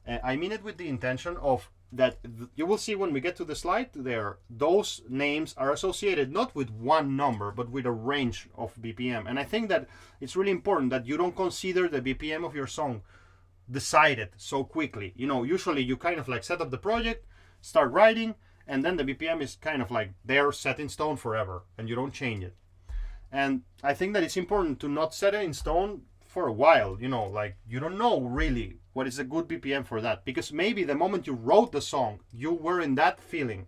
I mean it with the intention of that you will see when we get to the slide there, those names are associated not with one number, but with a range of BPM. And I think that it's really important that you don't consider the BPM of your song decided so quickly. You know, usually you kind of like set up the project, start writing, and then the BPM is kind of like there, set in stone forever, and you don't change it. And I think that it's important to not set it in stone for a while, you know, like you don't know really what is a good BPM for that, because maybe the moment you wrote the song you were in that feeling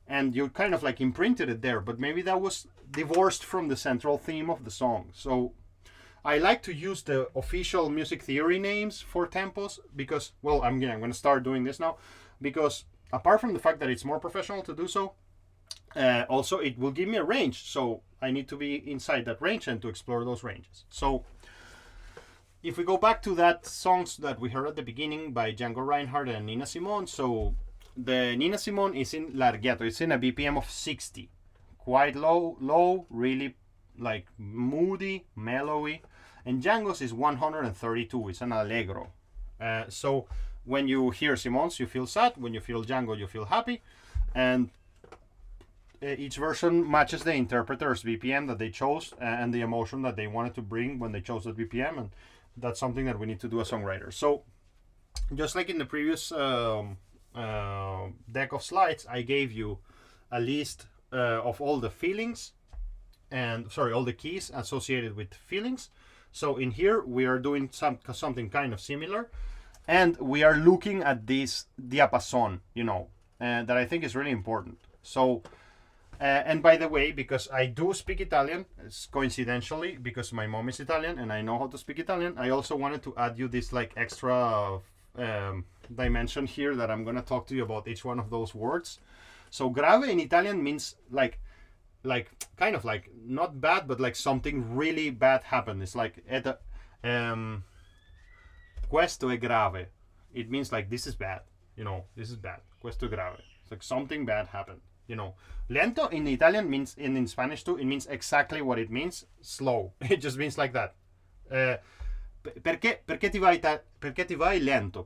and you kind of like imprinted it there, but maybe that was divorced from the central theme of the song. So I like to use the official music theory names for tempos because, well, I'm going to start doing this now, because apart from the fact that it's more professional to do so, also it will give me a range, so I need to be inside that range and to explore those ranges. So if we go back to that songs that we heard at the beginning by Django Reinhardt and Nina Simone, so the Nina Simone is in larghetto. It's in a BPM of 60, quite low, really like moody, mellowy. And Django's is 132. It's an allegro. So when you hear Simone's, you feel sad. When you feel Django, you feel happy. And each version matches the interpreter's BPM that they chose and the emotion that they wanted to bring when they chose that BPM. And that's something that we need to do as songwriters. So just like in the previous deck of slides, I gave you a list of all the feelings and all the keys associated with feelings. So in here we are doing something kind of similar, and we are looking at this diapason, that I think is really important. So and by the way, because I do speak Italian, it's coincidentally because my mom is Italian and I know how to speak Italian, I also wanted to add you this like extra dimension here that I'm gonna talk to you about each one of those words. So grave in Italian means like kind of like not bad, but like something really bad happened. It's like questo è grave. It means like this is bad. This is bad. Questo è grave. It's like something bad happened. Lento in Italian means, and in Spanish too, it means exactly what it means, slow. It just means like that. Perché ti vai lento?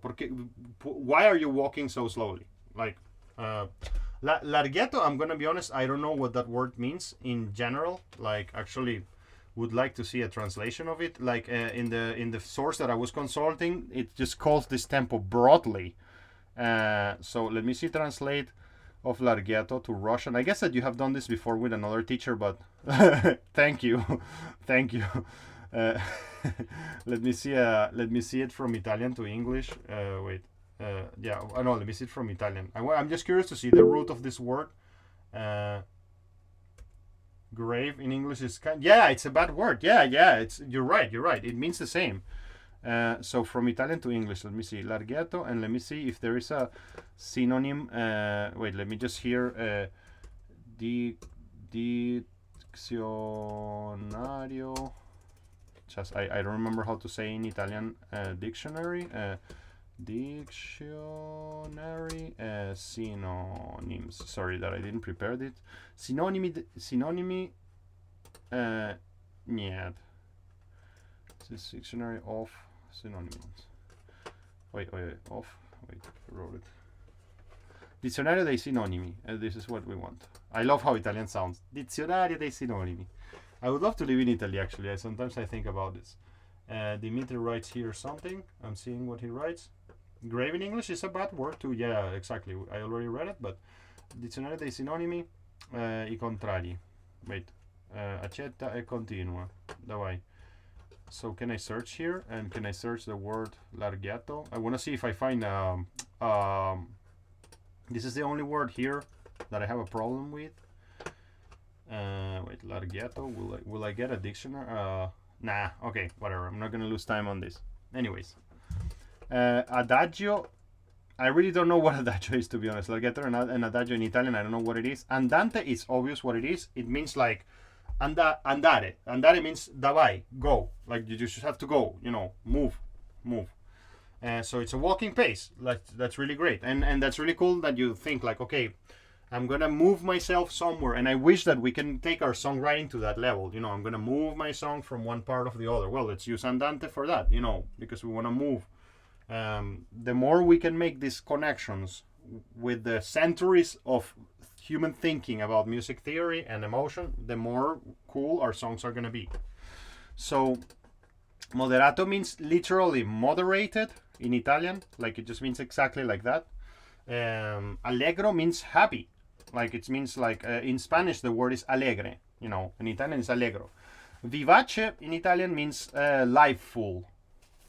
Why are you walking so slowly? Like, larghetto, I'm gonna be honest, I don't know what that word means in general. Like, actually, would like to see a translation of it. Like in the source that I was consulting, it just calls this tempo broadly. So let me see, translate of larghetto to Russian. I guess that you have done this before with another teacher, but thank you. Let me see it from Italian to English. No, let me see it from Italian. I'm just curious to see the root of this word. Grave in English is it's a bad word. You're right. It means the same. So from Italian to English, let me see larghetto, and let me see if there is a synonym. Wait, let me just hear dizionario. Just I don't remember how to say in Italian. Dictionary. Dictionary. Synonyms. Sorry that I didn't prepare it. Synonymi. Niet. This dictionary of synonyms. Wait, off. Wait, I wrote it. Dizionario dei sinonimi. This is what we want. I love how Italian sounds. Dizionario dei sinonimi. I would love to live in Italy, actually. Sometimes I think about this. Dimitri writes here something. I'm seeing what he writes. Grave in English is a bad word too. Yeah, exactly. I already read it, but dizionario dei sinonimi, I contrari. Wait. Accetta e continua. Davai. So can I search here, and can I search the word larghetto? I want to see if I find this is the only word here that I have a problem with. Wait, larghetto. Will I get a dictionary? Nah. Okay, whatever. I'm not gonna lose time on this. Anyways, adagio. I really don't know what adagio is, to be honest. Larghetto and adagio in Italian, I don't know what it is. Andante is obvious what it is. It means like andare. Andare means davai, go. Like you just have to go, move. So it's a walking pace. That's really great. And that's really cool that you think like, okay, I'm gonna move myself somewhere. And I wish that we can take our songwriting to that level. I'm gonna move my song from one part of the other. Well, let's use andante for that, because we want to move. The more we can make these connections with the centuries of human thinking about music theory and emotion, the more cool our songs are going to be. So moderato means literally moderated in Italian, like it just means exactly like that. Allegro means happy, like it means like in Spanish the word is alegre, in Italian it's allegro. Vivace in Italian means liveful,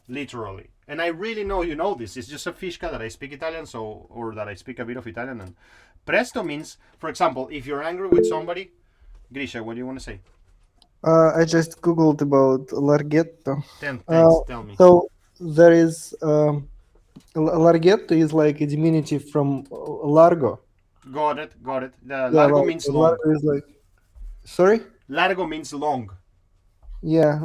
literally. And I really know you know this. It's just a fishka that I speak Italian, or that I speak a bit of Italian. And presto means, for example, if you're angry with somebody. Grisha, what do you want to say? I just googled about larghetto. Thanks, tell me. So there is larghetto is like a diminutive from largo. Got it. The largo means long. Largo is like, sorry? Largo means long. Yeah.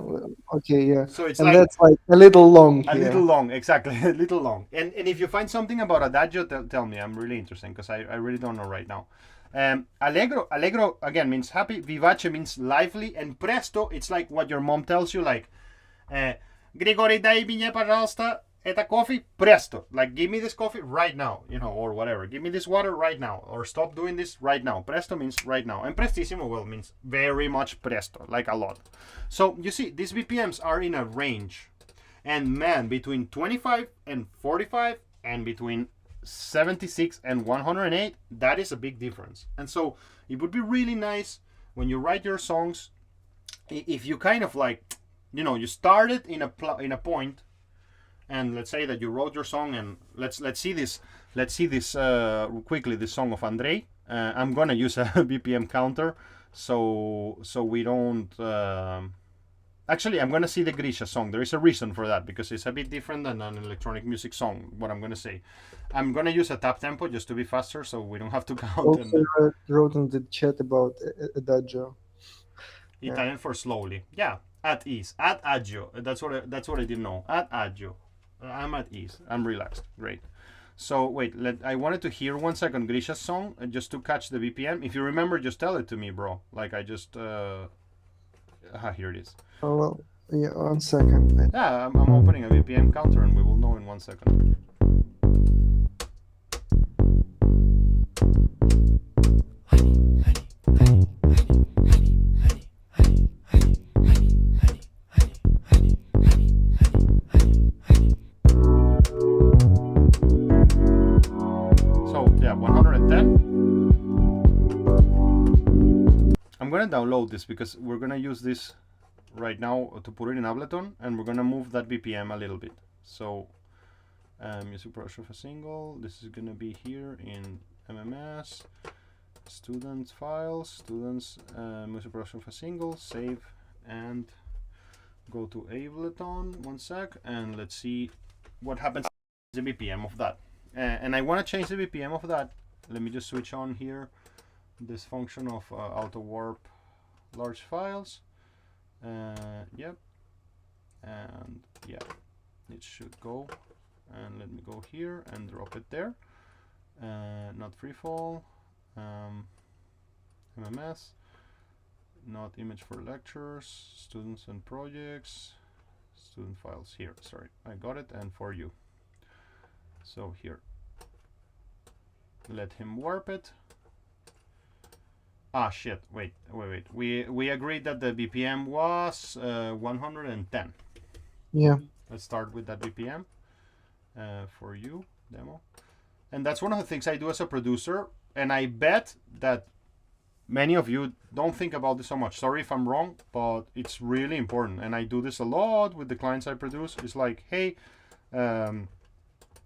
Okay. Yeah. So it's And like that's like a little long. a here. little long, exactly, a little long. And if you find something about adagio, tell me. I'm really interested because I really don't know right now. Allegro again means happy. Vivace means lively, and presto, it's like what your mom tells you, like, Grigori, дай мне, пожалуйста, это coffee presto. Like, give me this coffee right now, you know, or whatever. Give me this water right now, or stop doing this right now. Presto means right now, and prestissimo, well, means very much presto, like a lot. So you see, these BPMs are in a range, and man, between 25 and 45, and between 76 and 108, that is a big difference. And so it would be really nice when you write your songs, if you kind of like, you know, you started in a point, and let's say that you wrote your song, and let's see this quickly, this song of Andrei. I'm gonna use a BPM counter so we don't actually, I'm gonna see the Grisha song. There is a reason for that, because it's a bit different than an electronic music song, what I'm gonna say. I'm gonna use a tap tempo just to be faster, so we don't have to count. Also wrote in the chat about adagio. Italian for slowly. Yeah, at ease. At agio. That's what I didn't know. At agio. I'm at ease. I'm relaxed. Great. So wait, I wanted to hear 1 second Grisha's song just to catch the BPM. If you remember, just tell it to me, bro. Like I just here it is. Oh well, yeah. 1 second. Yeah, I'm opening a BPM counter, and we will know in 1 second. Yeah, 110. I'm gonna download this because we're gonna use this right now to put it in Ableton, and we're gonna move that BPM a little bit. So music production for single, this is gonna be here in MMS, students files, students music production for single, save, and go to Ableton 1 sec, and let's see what happens to the BPM of that. And I want to change the BPM of that. Let me just switch on here this function of auto warp large files. Yep, and yeah, it should go. And let me go here and drop it there. Not freefall, MMS, not image for lectures, students and projects, student files here. Sorry, I got it, and for you. So here, let him warp it. Ah shit, wait. We agreed that the BPM was 110. Yeah. Let's start with that BPM for you, demo. And that's one of the things I do as a producer, and I bet that many of you don't think about this so much. Sorry if I'm wrong, but it's really important, and I do this a lot with the clients I produce. It's like, hey,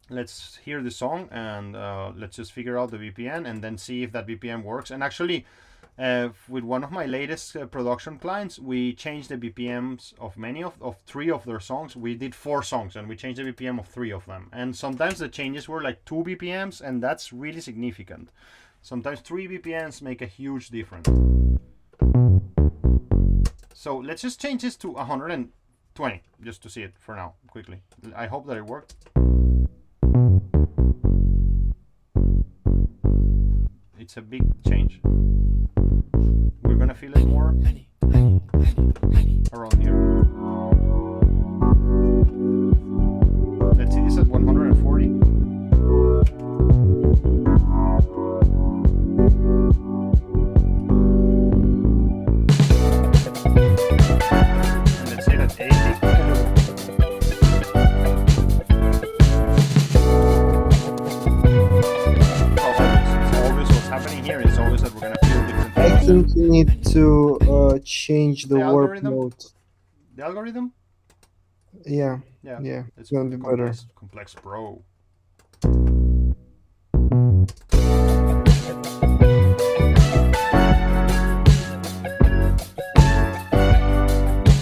let's hear the song, and let's just figure out the BPM and then see if that BPM works. And actually, with one of my latest production clients, we changed the BPMs of of 3 of their songs. We did 4 songs, and we changed the BPM of 3 of them. And sometimes the changes were like 2 BPMs, and that's really significant. Sometimes 3 BPMs make a huge difference. So let's just change this to 120, just to see it for now, quickly. I hope that it worked. It's a big change. We're gonna feel it more around here. Let's see this at 140. And let's say that 80. Happening here is always that we're gonna feel different things. I think you need to change the warp algorithm? mode. The algorithm? Yeah. Yeah. Yeah. It's gonna be better. complex, bro.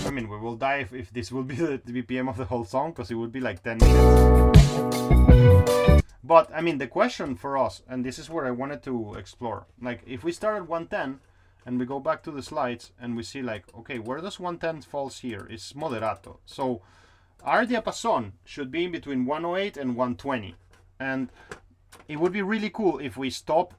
I mean, we will die if this will be the BPM of the whole song, because it would be like 10 minutes. But I mean, the question for us, and this is where I wanted to explore, like if we start at 110 and we go back to the slides and we see like, okay, where does 110 falls here? It's moderato. So our diapason should be in between 108 and 120. And it would be really cool if we stop,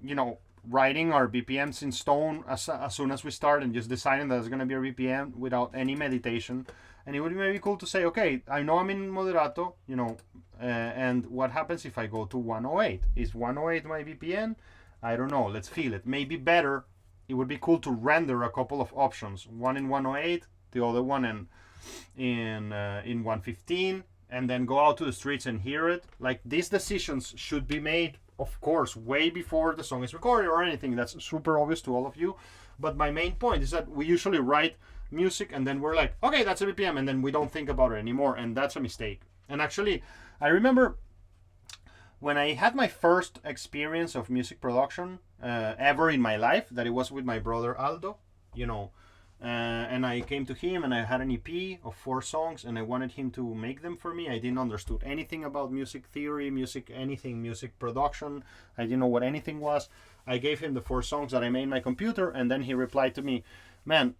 you know, writing our BPMs in stone as soon as we start and just deciding that it's going to be a BPM without any meditation. And it would be maybe cool to say, okay, I know I'm in moderato, you know, and what happens if I go to 108? Is 108 my BPM? I don't know. Let's feel it. Maybe better. It would be cool to render a couple of options. One in 108, the other one in 115, and then go out to the streets and hear it. Like, these decisions should be made, of course, way before the song is recorded or anything. That's super obvious to all of you. But my main point is that we usually write music and then we're like, okay, that's a BPM, and then we don't think about it anymore, and that's a mistake. And actually, I remember when I had my first experience of music production ever in my life, that it was with my brother Aldo, you know, and I came to him and I had an EP of 4 songs and I wanted him to make them for me. I didn't understand anything about music theory, music production. I didn't know what anything was. I gave him the 4 songs that I made in my computer, and then he replied to me, man,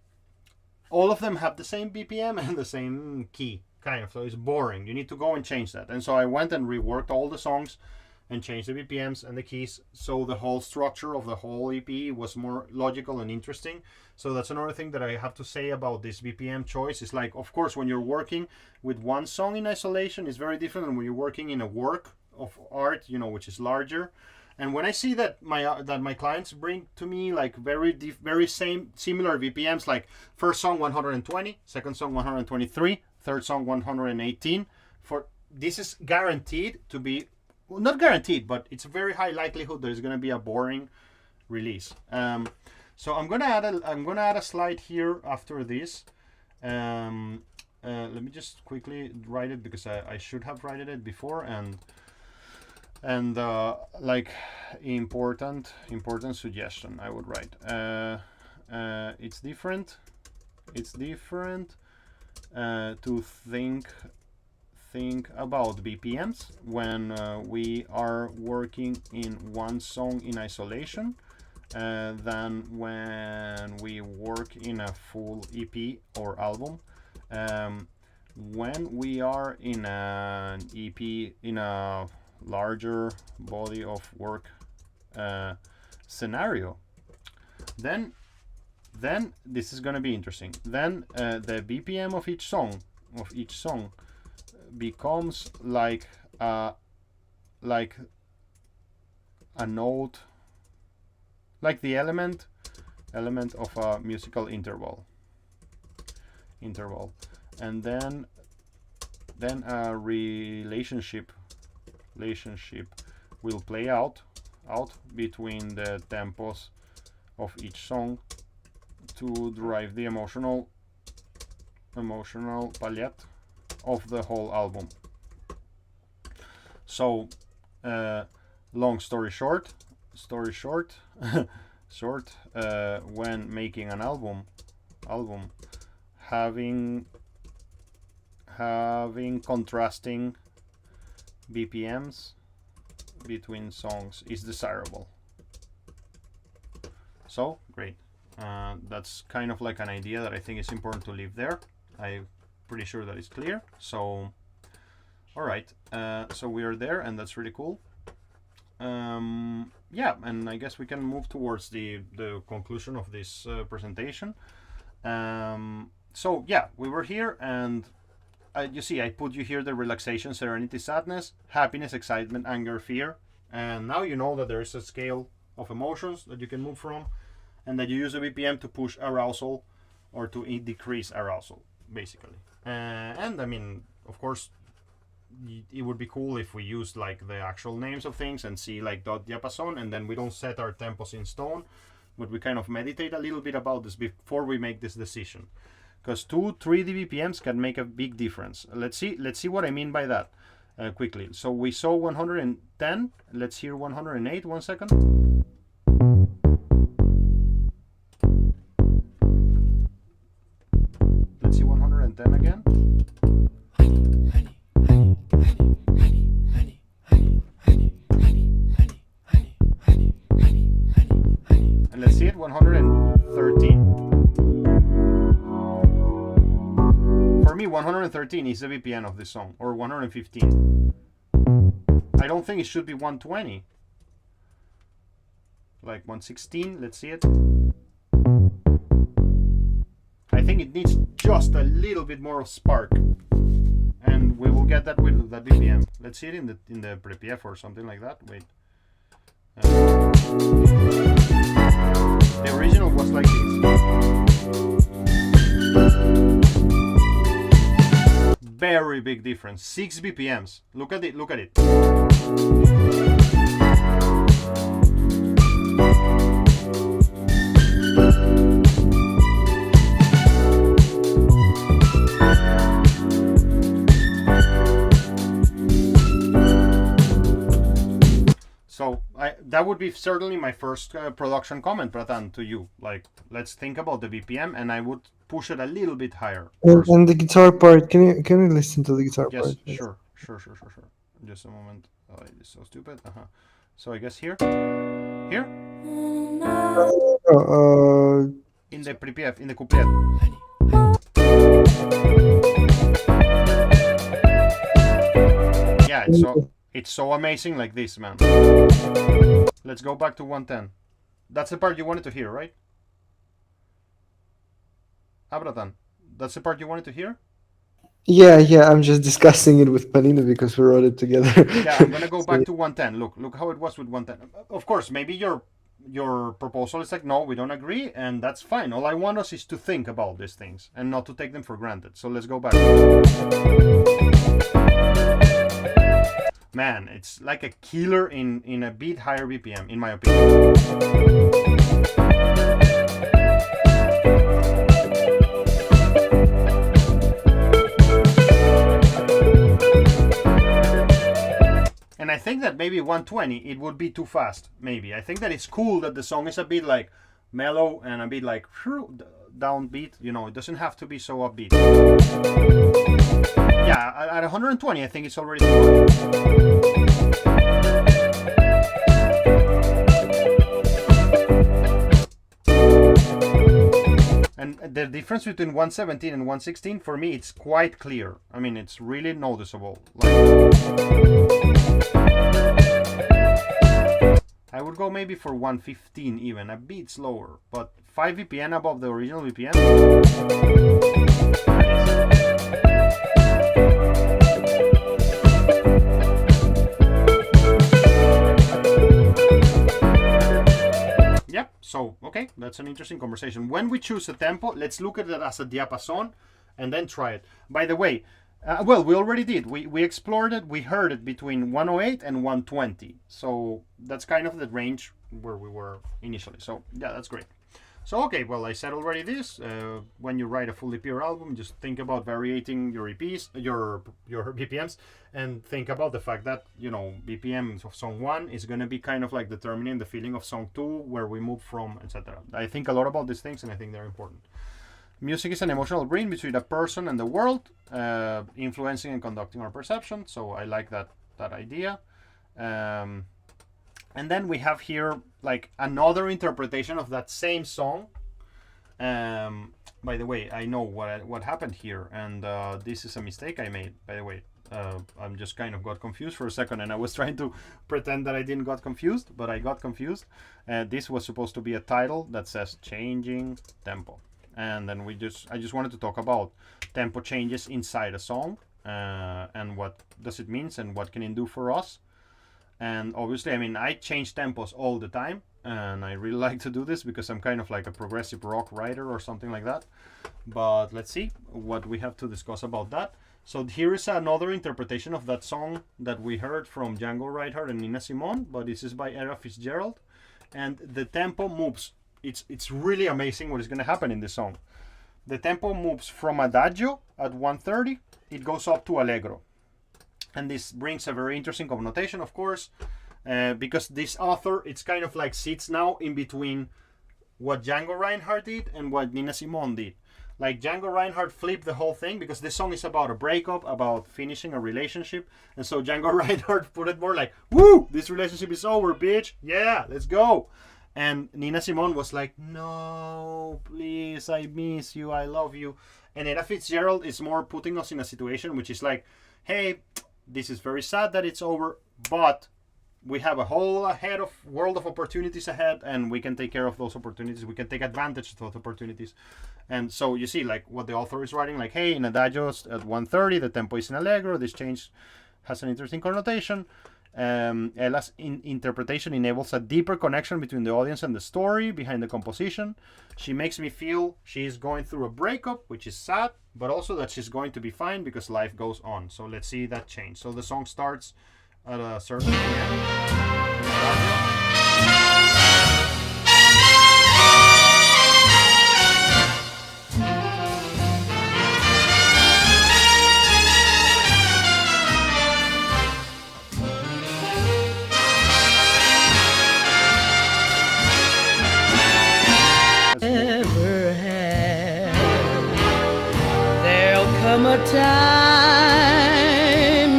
all of them have the same BPM and the same key, kind of, so it's boring. You need to go and change that. And so I went and reworked all the songs and changed the BPMs and the keys, so the whole structure of the whole EP was more logical and interesting. So that's another thing that I have to say about this BPM choice. Is like, of course, when you're working with one song in isolation, it's very different than when you're working in a work of art, you know, which is larger. And when I see that my clients bring to me like very similar BPMs, like first song 120, second song 123, third song 118, this is guaranteed to be, well, not guaranteed, but it's a very high likelihood there's going to be a boring release. So I'm gonna add a slide here after this. Let me just quickly write it, because I should have written it before, and like important suggestion I would write. It's different to think about BPMs when we are working in one song in isolation than when we work in a full EP or album. When we are in an EP, in a larger body of work scenario, then this is going to be interesting. Then the BPM of each song becomes like a note, like the element of a musical interval, and then a relationship will play out between the tempos of each song to drive the emotional palette of the whole album. So long story short, when making an album, having contrasting BPMs between songs is desirable. So great. That's kind of like an idea that I think is important to leave there. I'm pretty sure that it's clear. So all right, so we are there, and that's really cool. Yeah, and I guess we can move towards the conclusion of this presentation. So yeah, we were here, and you see I put you here the relaxation, serenity, sadness, happiness, excitement, anger, fear, and now you know that there is a scale of emotions that you can move from, and that you use a BPM to push arousal or to decrease arousal, basically. And I mean, of course, it would be cool if we used like the actual names of things and see like dot diapason, and then we don't set our tempos in stone, but we kind of meditate a little bit about this before we make this decision, because 2-3 BPMs can make a big difference. Let's see what I mean by that quickly. So we saw 110. Let's hear 108. 1 second. Let's see 110 again. And let's see it 100 and me, 113 is the BPM of this song, or 115. I don't think it should be 120. Like 116, let's see it. I think it needs just a little bit more of spark. And we will get that with that BPM. Let's see it in the pre-PF or something like that. Wait. The original was like this. Very big difference. 6 BPMs. Look at it. Look at it. So that would be certainly my first production comment, Pratan, to you. Like, let's think about the BPM, and I would push it a little bit higher. And the guitar part, can you listen to the guitar yes, part? Yes, sure. Just a moment. Oh, it's so stupid. So I guess here. In the pre-PF, in the couplet. Yeah, it's so amazing like this, man. Let's go back to 110. That's the part you wanted to hear, right? Abratan, that's the part you wanted to hear? Yeah, I'm just discussing it with Panina because we wrote it together. Yeah, I'm gonna go back to 110. Look how it was with 110. Of course, maybe your proposal is like, no, we don't agree, and that's fine. All I want us is to think about these things and not to take them for granted. So let's go back. Man, it's like a killer in a bit higher BPM, in my opinion. And I think that maybe 120, it would be too fast, maybe. I think that it's cool that the song is a bit like mellow and a bit like downbeat. You know, it doesn't have to be so upbeat. Yeah, at 120, I think it's already too much. And the difference between 117 and 116, for me, it's quite clear. I mean, it's really noticeable. Like, I would go maybe for 115 even, a bit slower, but 5 BPM above the original BPM. Yep, so, okay, that's an interesting conversation. When we choose a tempo, let's look at it as a diapason and then try it. By the way, well, we already did. We explored it. We heard it between 108 and 120. So that's kind of the range where we were initially. So yeah, that's great. So okay, well, I said already this. When you write a full EP or album, just think about varying your EPs, your BPMs, and think about the fact that, you know, BPM of song 1 is going to be kind of like determining the feeling of song 2, where we move from, etc. I think a lot about these things, and I think they're important. Music is an emotional bridge between a person and the world, influencing and conducting our perception. So I like that idea. And then we have here like another interpretation of that same song. By the way, I know what happened here, and this is a mistake I made, by the way. I'm just kind of got confused for a second, and I was trying to pretend that I didn't got confused, but I got confused. This was supposed to be a title that says Changing Tempo. And then I just wanted to talk about tempo changes inside a song, and what does it mean and what can it do for us. And obviously, I mean, I change tempos all the time, and I really like to do this because I'm kind of like a progressive rock writer or something like that. But let's see what we have to discuss about that. So here is another interpretation of that song that we heard from Django Reinhardt and Nina Simone, but this is by Ella Fitzgerald, and the tempo moves. It's really amazing what is going to happen in this song. The tempo moves from adagio at 130, it goes up to allegro. And this brings a very interesting connotation, of course, because this author, it's kind of like sits now in between what Django Reinhardt did and what Nina Simone did. Like Django Reinhardt flipped the whole thing because this song is about a breakup, about finishing a relationship. And so Django Reinhardt put it more like, woo, this relationship is over, bitch. Yeah, let's go. And Nina Simone was like, no, please, I miss you, I love you. And Ella Fitzgerald is more putting us in a situation which is like, hey, this is very sad that it's over, but we have a whole world of opportunities ahead, and we can take care of those opportunities. We can take advantage of those opportunities. And so you see, like, what the author is writing, like, hey, in Adagio at 1:30, the tempo is in allegro. This change has an interesting connotation. Ella's interpretation enables a deeper connection between the audience and the story behind the composition. She makes me feel she's going through a breakup, which is sad, but also that she's going to be fine because life goes on. So let's see that change. So the song starts at a certain ever had. There'll come a time,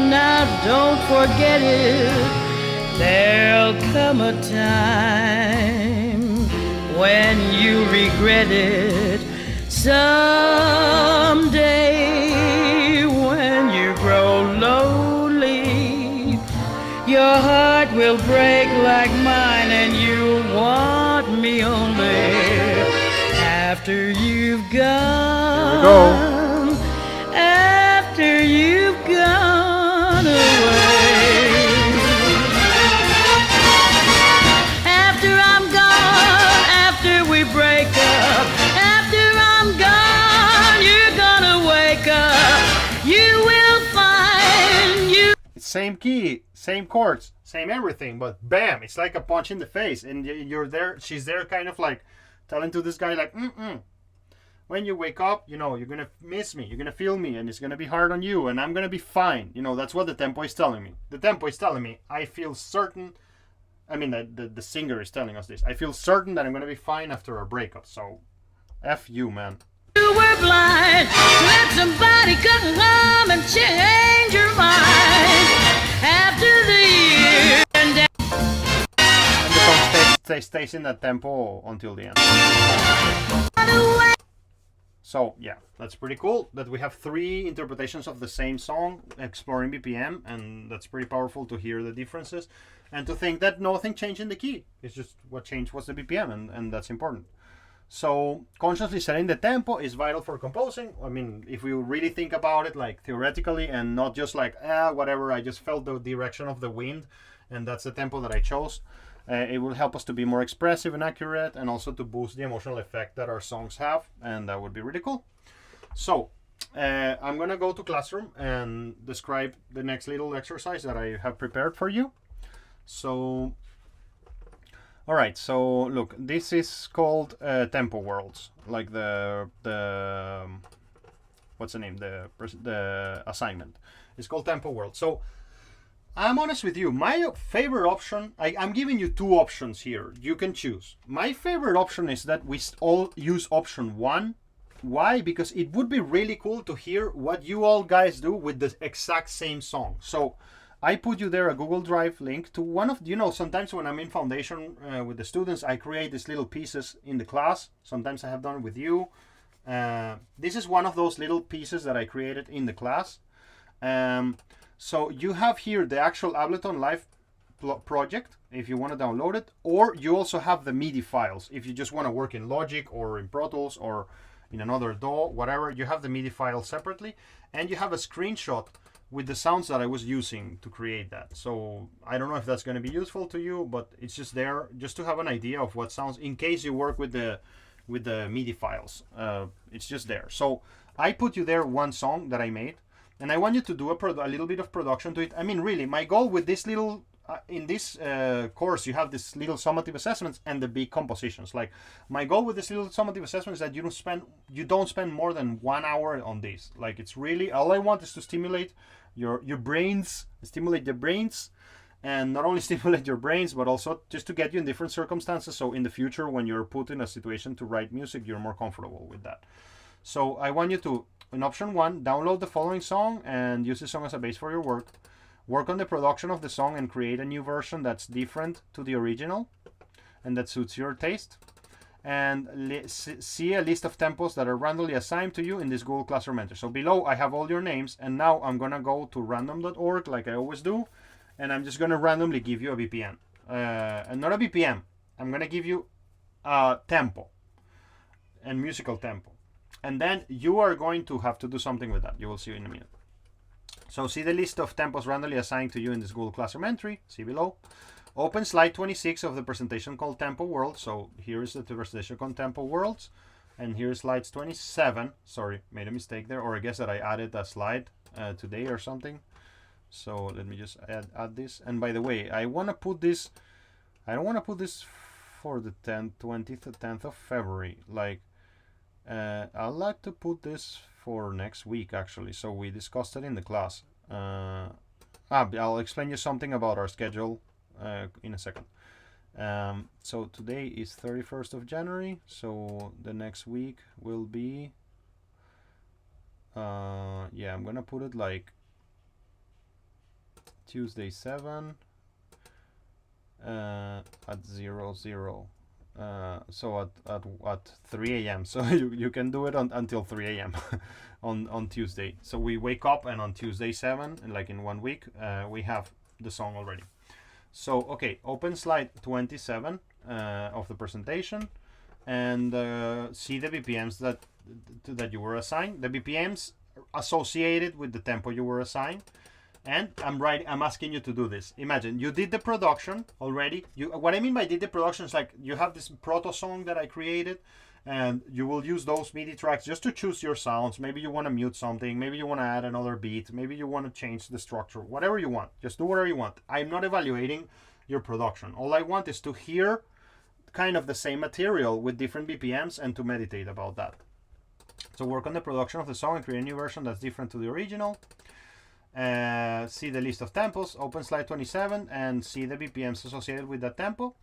now don't forget it. There'll come a time when you regret it. Someday when you grow lonely, your heart will break like mine, and you want me only after you've gone. After you've gone away. After I'm gone, after we break up, after I'm gone, you're gonna wake up. You will find you. same key, same chords, same everything, but bam, it's like a punch in the face. And you're there, she's there kind of like telling to this guy like, when you wake up, you know, you're gonna miss me, you're gonna feel me, and it's gonna be hard on you, and I'm gonna be fine. You know, that's what the tempo is telling me. The tempo is telling me, I feel certain, I mean, the singer is telling us this, I feel certain that I'm gonna be fine after our breakup. So F you, man. You were blind. Let somebody come home and change your mind. After the year and The song stays in that tempo until the end. So yeah, that's pretty cool that we have 3 interpretations of the same song exploring BPM, and that's pretty powerful to hear the differences and to think that nothing changed in the key. It's just what changed was the BPM, and that's important. So consciously setting the tempo is vital for composing. I mean, if we really think about it like theoretically and not just like, whatever, I just felt the direction of the wind and that's the tempo that I chose. It will help us to be more expressive and accurate, and also to boost the emotional effect that our songs have, and that would be really cool. So I'm gonna go to Classroom and describe the next little exercise that I have prepared for you. So alright, so look, this is called Tempo Worlds, like the what's the name, the assignment. It's called Tempo World. So I'm honest with you, my favorite option, I'm giving you 2 options here. You can choose. My favorite option is that we all use option 1. Why? Because it would be really cool to hear what you all guys do with the exact same song. So I put you there a Google Drive link to one of, you know, sometimes when I'm in foundation with the students, I create these little pieces in the class. Sometimes I have done it with you. This is one of those little pieces that I created in the class. So you have here the actual Ableton Live project if you want to download it, or you also have the MIDI files if you just want to work in Logic or in Pro Tools or in another DAW, whatever. You have the MIDI file separately, and you have a screenshot with the sounds that I was using to create that. So I don't know if that's going to be useful to you, but it's just there just to have an idea of what sounds in case you work with the MIDI files. It's just there. So I put you there one song that I made, and I want you to do a little bit of production to it. I mean, really, my goal with this little in this course, you have this little summative assessments and the big compositions. Like, my goal with this little summative assessment is that you don't spend more than 1 hour on this. Like, it's really, all I want is to stimulate your brains, stimulate the brains, and not only stimulate your brains, but also just to get you in different circumstances. So in the future, when you're put in a situation to write music, you're more comfortable with that. So I want you to, in option 1, download the following song and use the song as a base for your work. Work on the production of the song and create a new version that's different to the original. and that suits your taste. And see a list of tempos that are randomly assigned to you in this Google Classroom entry. So below I have all your names, and now I'm gonna go to random.org like I always do, and I'm just gonna randomly give you a BPM. And not a BPM, I'm gonna give you a tempo and musical tempo. And then you are going to have to do something with that. You will see in a minute. So see the list of tempos randomly assigned to you in this Google Classroom entry, see below. Open slide 26 of the presentation called Tempo World. So here is the presentation called Tempo Worlds. And here's slides 27. Sorry, made a mistake there. Or I guess that I added a slide today or something. So let me just add this. And by the way, I want to put this, I don't want to put this for the 10th of February. Like, I'd like to put this for next week actually. So we discussed it in the class. I'll explain you something about our schedule in a second. So today is 31st of January, so the next week will be yeah, I'm gonna put it like Tuesday 7 at 00 so at 3 a.m. so you can do it until 3 a.m. on Tuesday. So we wake up, and on Tuesday 7, and like in 1 week, we have the song already. So okay, open slide 27 of the presentation, and see the BPMs that you were assigned, the BPMs associated with the tempo you were assigned. And I'm asking you to do this. Imagine you did the production already. What I mean by did the production is like you have this proto song that I created, and you will use those MIDI tracks just to choose your sounds. Maybe you want to mute something, maybe you want to add another beat, maybe you want to change the structure, whatever you want. Just do whatever you want. I'm not evaluating your production. All I want is to hear kind of the same material with different BPMs and to meditate about that. So work on the production of the song and create a new version that's different to the original. See the list of tempos, open slide 27, and see the BPMs associated with that tempo,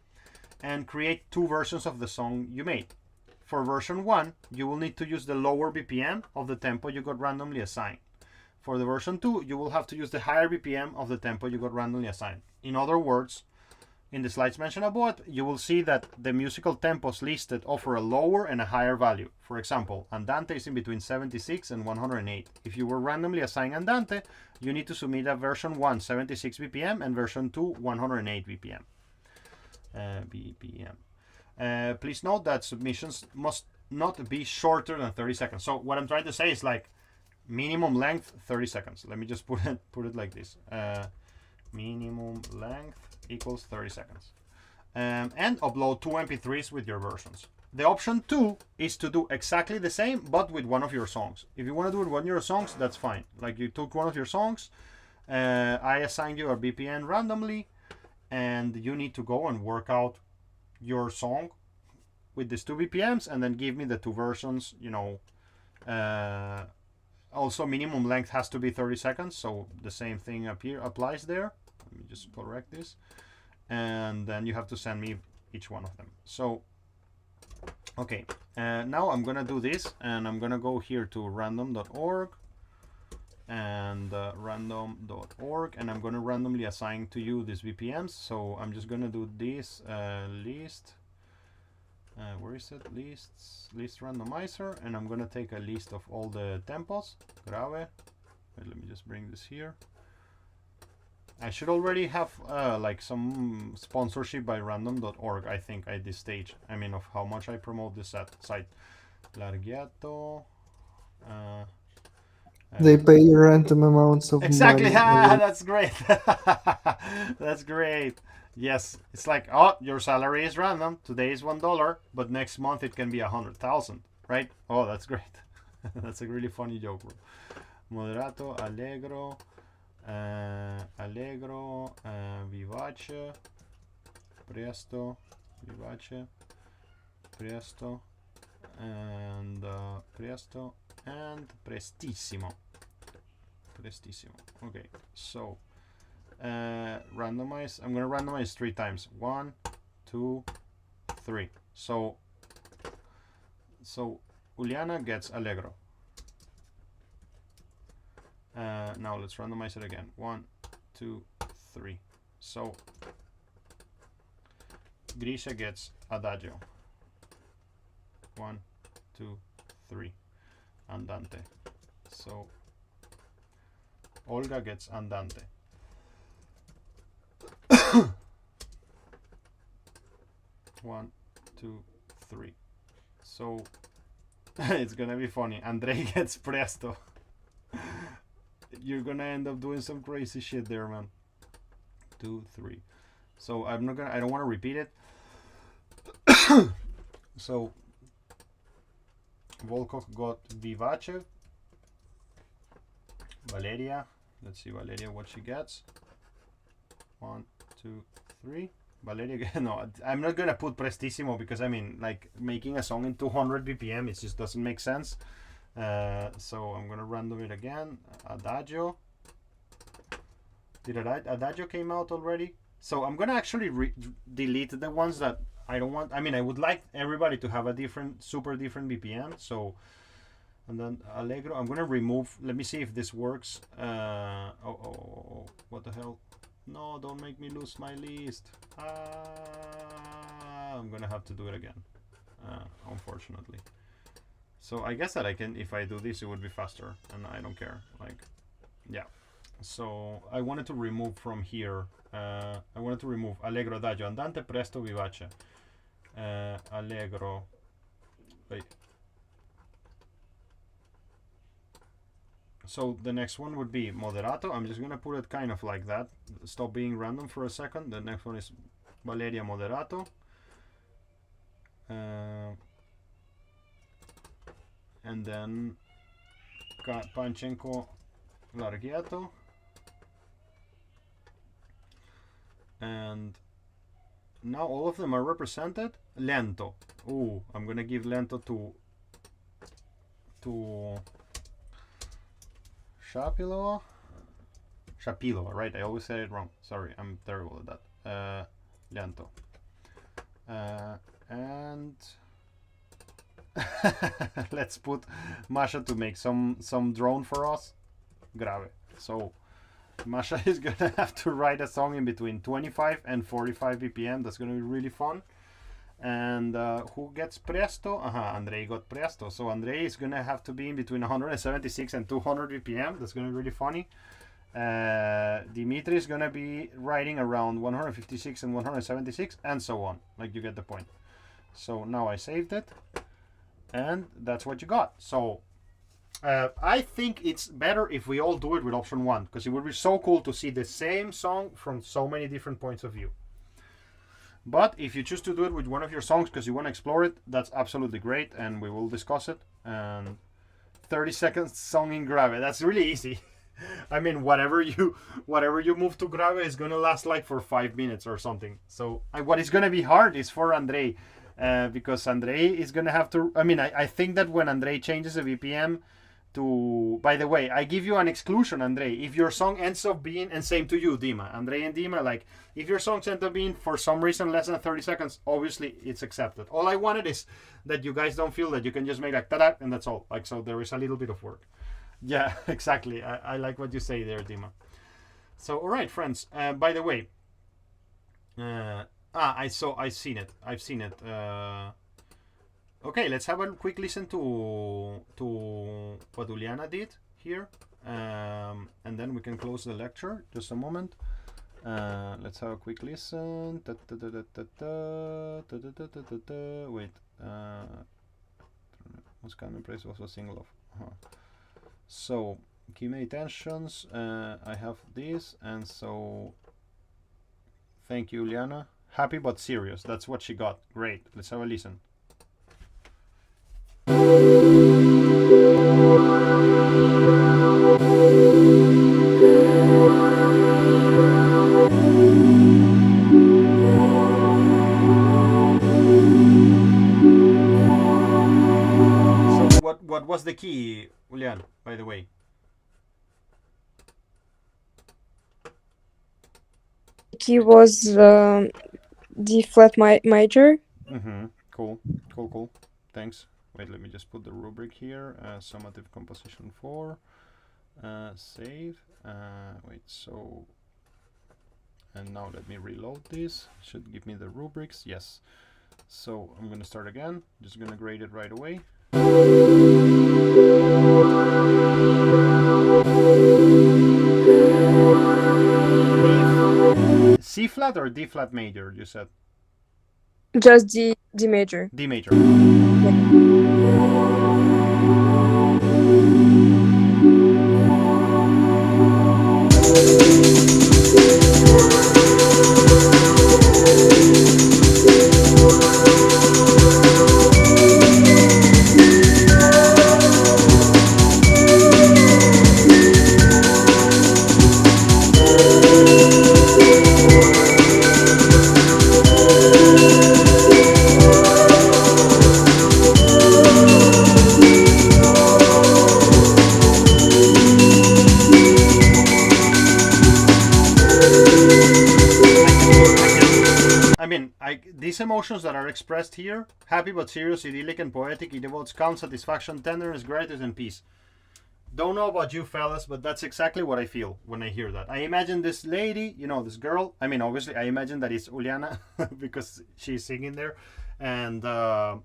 and create 2 versions of the song you made. For version 1, you will need to use the lower BPM of the tempo you got randomly assigned. For the version 2, you will have to use the higher BPM of the tempo you got randomly assigned. In other words, in the slides mentioned above, you will see that the musical tempos listed offer a lower and a higher value. For example, Andante is in between 76 and 108. If you were randomly assigned Andante, you need to submit a version 1 76 BPM and version 2 108 BPM. Please note that submissions must not be shorter than 30 seconds. So what I'm trying to say is like minimum length 30 seconds. Let me just put it like this. Minimum length equals 30 seconds. And upload 2 MP3s with your versions. The option 2 is to do exactly the same, but with one of your songs. If you want to do it with one of your songs, that's fine. Like you took one of your songs, I assigned you a BPM randomly, and you need to go and work out your song with these 2 BPMs, and then give me the 2 versions, you know. Also, minimum length has to be 30 seconds, so the same thing applies there. Let me just correct this. And then you have to send me each one of them. So, okay, now I'm gonna do this, and I'm gonna go here to random.org and random.org, and I'm gonna randomly assign to you these BPMs. So I'm just gonna do this list. Where is it? List randomizer, and I'm gonna take a list of all the tempos. Grave. Wait, let me just bring this here. I should already have like some sponsorship by random.org, I think, at this stage. I mean, of how much I promote this site. Larghetto. They pay you random amounts of exactly. money. That's great. That's great. Yes, it's like, oh, your salary is random. Today is $1, but next month it can be 100,000, right? Oh, that's great. That's a really funny joke, bro. Moderato, allegro, vivace, presto, vivace, presto, and presto, and prestissimo. Prestissimo. Okay, so randomize. I'm gonna randomize 3 times. 1, 2, 3. So Juliana gets allegro. Now let's randomize it again. 1, 2, 3. So Grisha gets adagio. 1, 2, 3. Andante. So Olga gets andante. 1, 2, 3. So it's gonna be funny. Andre gets presto. You're gonna end up doing some crazy shit there, man. 2, 3. So I don't want to repeat it. So Volkov got vivace. Valeria, let's see Valeria what she gets. 1, 2, 3. Valeria, no, I'm not gonna put prestissimo because I mean, like, making a song in 200 BPM, it just doesn't make sense. So I'm gonna random it again. Adagio. Did Adagio came out already? So I'm gonna actually delete the ones that I don't want. I mean, I would like everybody to have a different, super different BPM. So, and then Allegro, I'm gonna remove. Let me see if this works. Oh, what the hell? No, don't make me lose my list. I'm gonna have to do it again, unfortunately. So I guess that I can, if I do this, it would be faster, and I don't care. Like, yeah. So I wanted to remove from here. I wanted to remove Allegro, Adagio, Andante, Presto, Vivace. Allegro. Wait. So the next one would be Moderato. I'm just gonna put it kind of like that. Stop being random for a second. The next one is Valeria Moderato. And then Panchenko Larghetto. And now all of them are represented. Lento. Ooh, I'm gonna give Lento to Shapilo, right? I always say it wrong. Sorry, I'm terrible at that. Lento. And let's put Masha to make some drone for us. Grave. So Masha is gonna have to write a song in between 25 and 45 BPM. That's gonna be really fun. And who gets Presto? Andrei got Presto. So Andrei is gonna have to be in between 176 and 200 BPM. That's gonna be really funny. Dimitri is gonna be writing around 156 and 176, and so on. Like, you get the point. So now I saved it, and that's what you got. So I think it's better if we all do it with option 1, because it would be so cool to see the same song from so many different points of view. But if you choose to do it with one of your songs because you want to explore it, that's absolutely great, and we will discuss it. And 30 seconds song in grave, that's really easy. I mean, whatever you move to grave is gonna last like for 5 minutes or something. So what is gonna be hard is for Andrei, because Andrei is gonna have to. I mean, I think that when Andrei changes the BPM to, by the way, I give you an exclusion, Andrei. If your song ends up being, and same to you, Dima, Andrei and Dima, like, if your song ends up being for some reason less than 30 seconds, obviously it's accepted. All I wanted is that you guys don't feel that you can just make like ta-da and that's all. Like, so there is a little bit of work. Yeah, exactly. I like what you say there, Dima. So, all right, friends. By the way, I've seen it. Okay, let's have a quick listen to what Juliana did here, and then we can close the lecture. Just a moment. Let's have a quick listen. Wait. Moskovской Praise was a single of. So, key meditations. I have this, and so thank you, Juliana. Happy but serious. That's what she got. Great. Let's have a listen. So what was the key, Julian, by the way? Key was D flat major. Cool. Thanks. Wait, let me just put the rubric here. Summative composition 4. Save. Wait, so And now let me reload this. Should give me the rubrics. Yes. So I'm gonna start again. Just gonna grade it right away. C flat or D flat major, you said? Just D major. D major. These emotions that are expressed here, happy but serious, idyllic and poetic, it evokes calm, satisfaction, tenderness, gratitude, and peace. Don't know about you fellas, but that's exactly what I feel when I hear that. I imagine this lady, you know, this girl. I mean, obviously, I imagine that it's Uliana because she's singing there, and I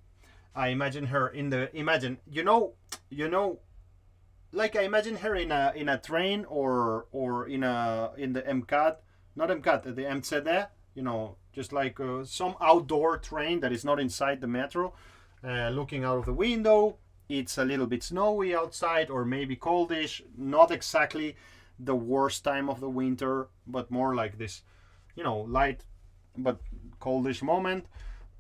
imagine her in the you know, like I imagine her in a train or in the MCAT, not MCAT, the MCD, you know, just like some outdoor train that is not inside the metro, looking out of the window. It's a little bit snowy outside, or maybe coldish, not exactly the worst time of the winter, but more like this, you know, light but coldish moment.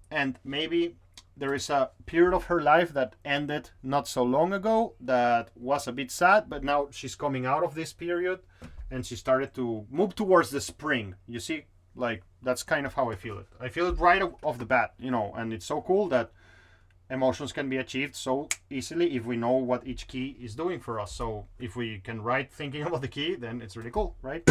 And maybe there is a period of her life that ended not so long ago that was a bit sad, but now she's coming out of this period and she started to move towards the spring. You see, like, that's kind of how I feel it. I feel it right off the bat, you know, and it's so cool that emotions can be achieved so easily if we know what each key is doing for us. So if we can write thinking about the key, then it's really cool, right?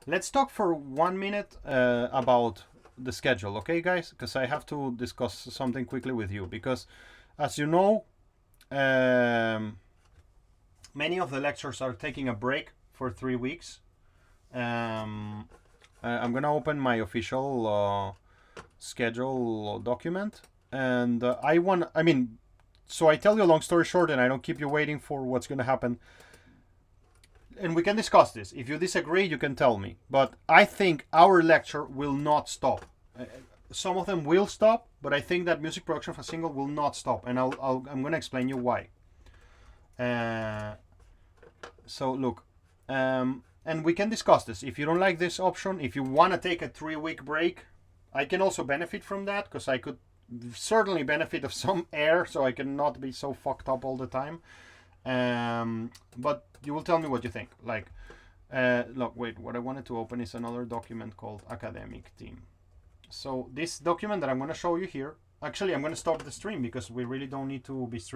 Let's talk for 1 minute about the schedule, okay, guys? Because I have to discuss something quickly with you. Because, as you know, many of the lectures are taking a break for 3 weeks. I'm gonna open my official schedule document, and so I tell you a long story short, and I don't keep you waiting for what's gonna happen. And we can discuss this. If you disagree, you can tell me. But I think our lecture will not stop. Some of them will stop, but I think that music production for single will not stop. And I'm going to explain you why. So look, and we can discuss this. If you don't like this option, if you want to take a 3-week break, I can also benefit from that, because I could certainly benefit of some air, so I cannot be so fucked up all the time. But you will tell me what you think. Like, look, wait, what I wanted to open is another document called Academic Team. So this document that I'm going to show you here, actually I'm going to stop the stream because we really don't need to be streaming.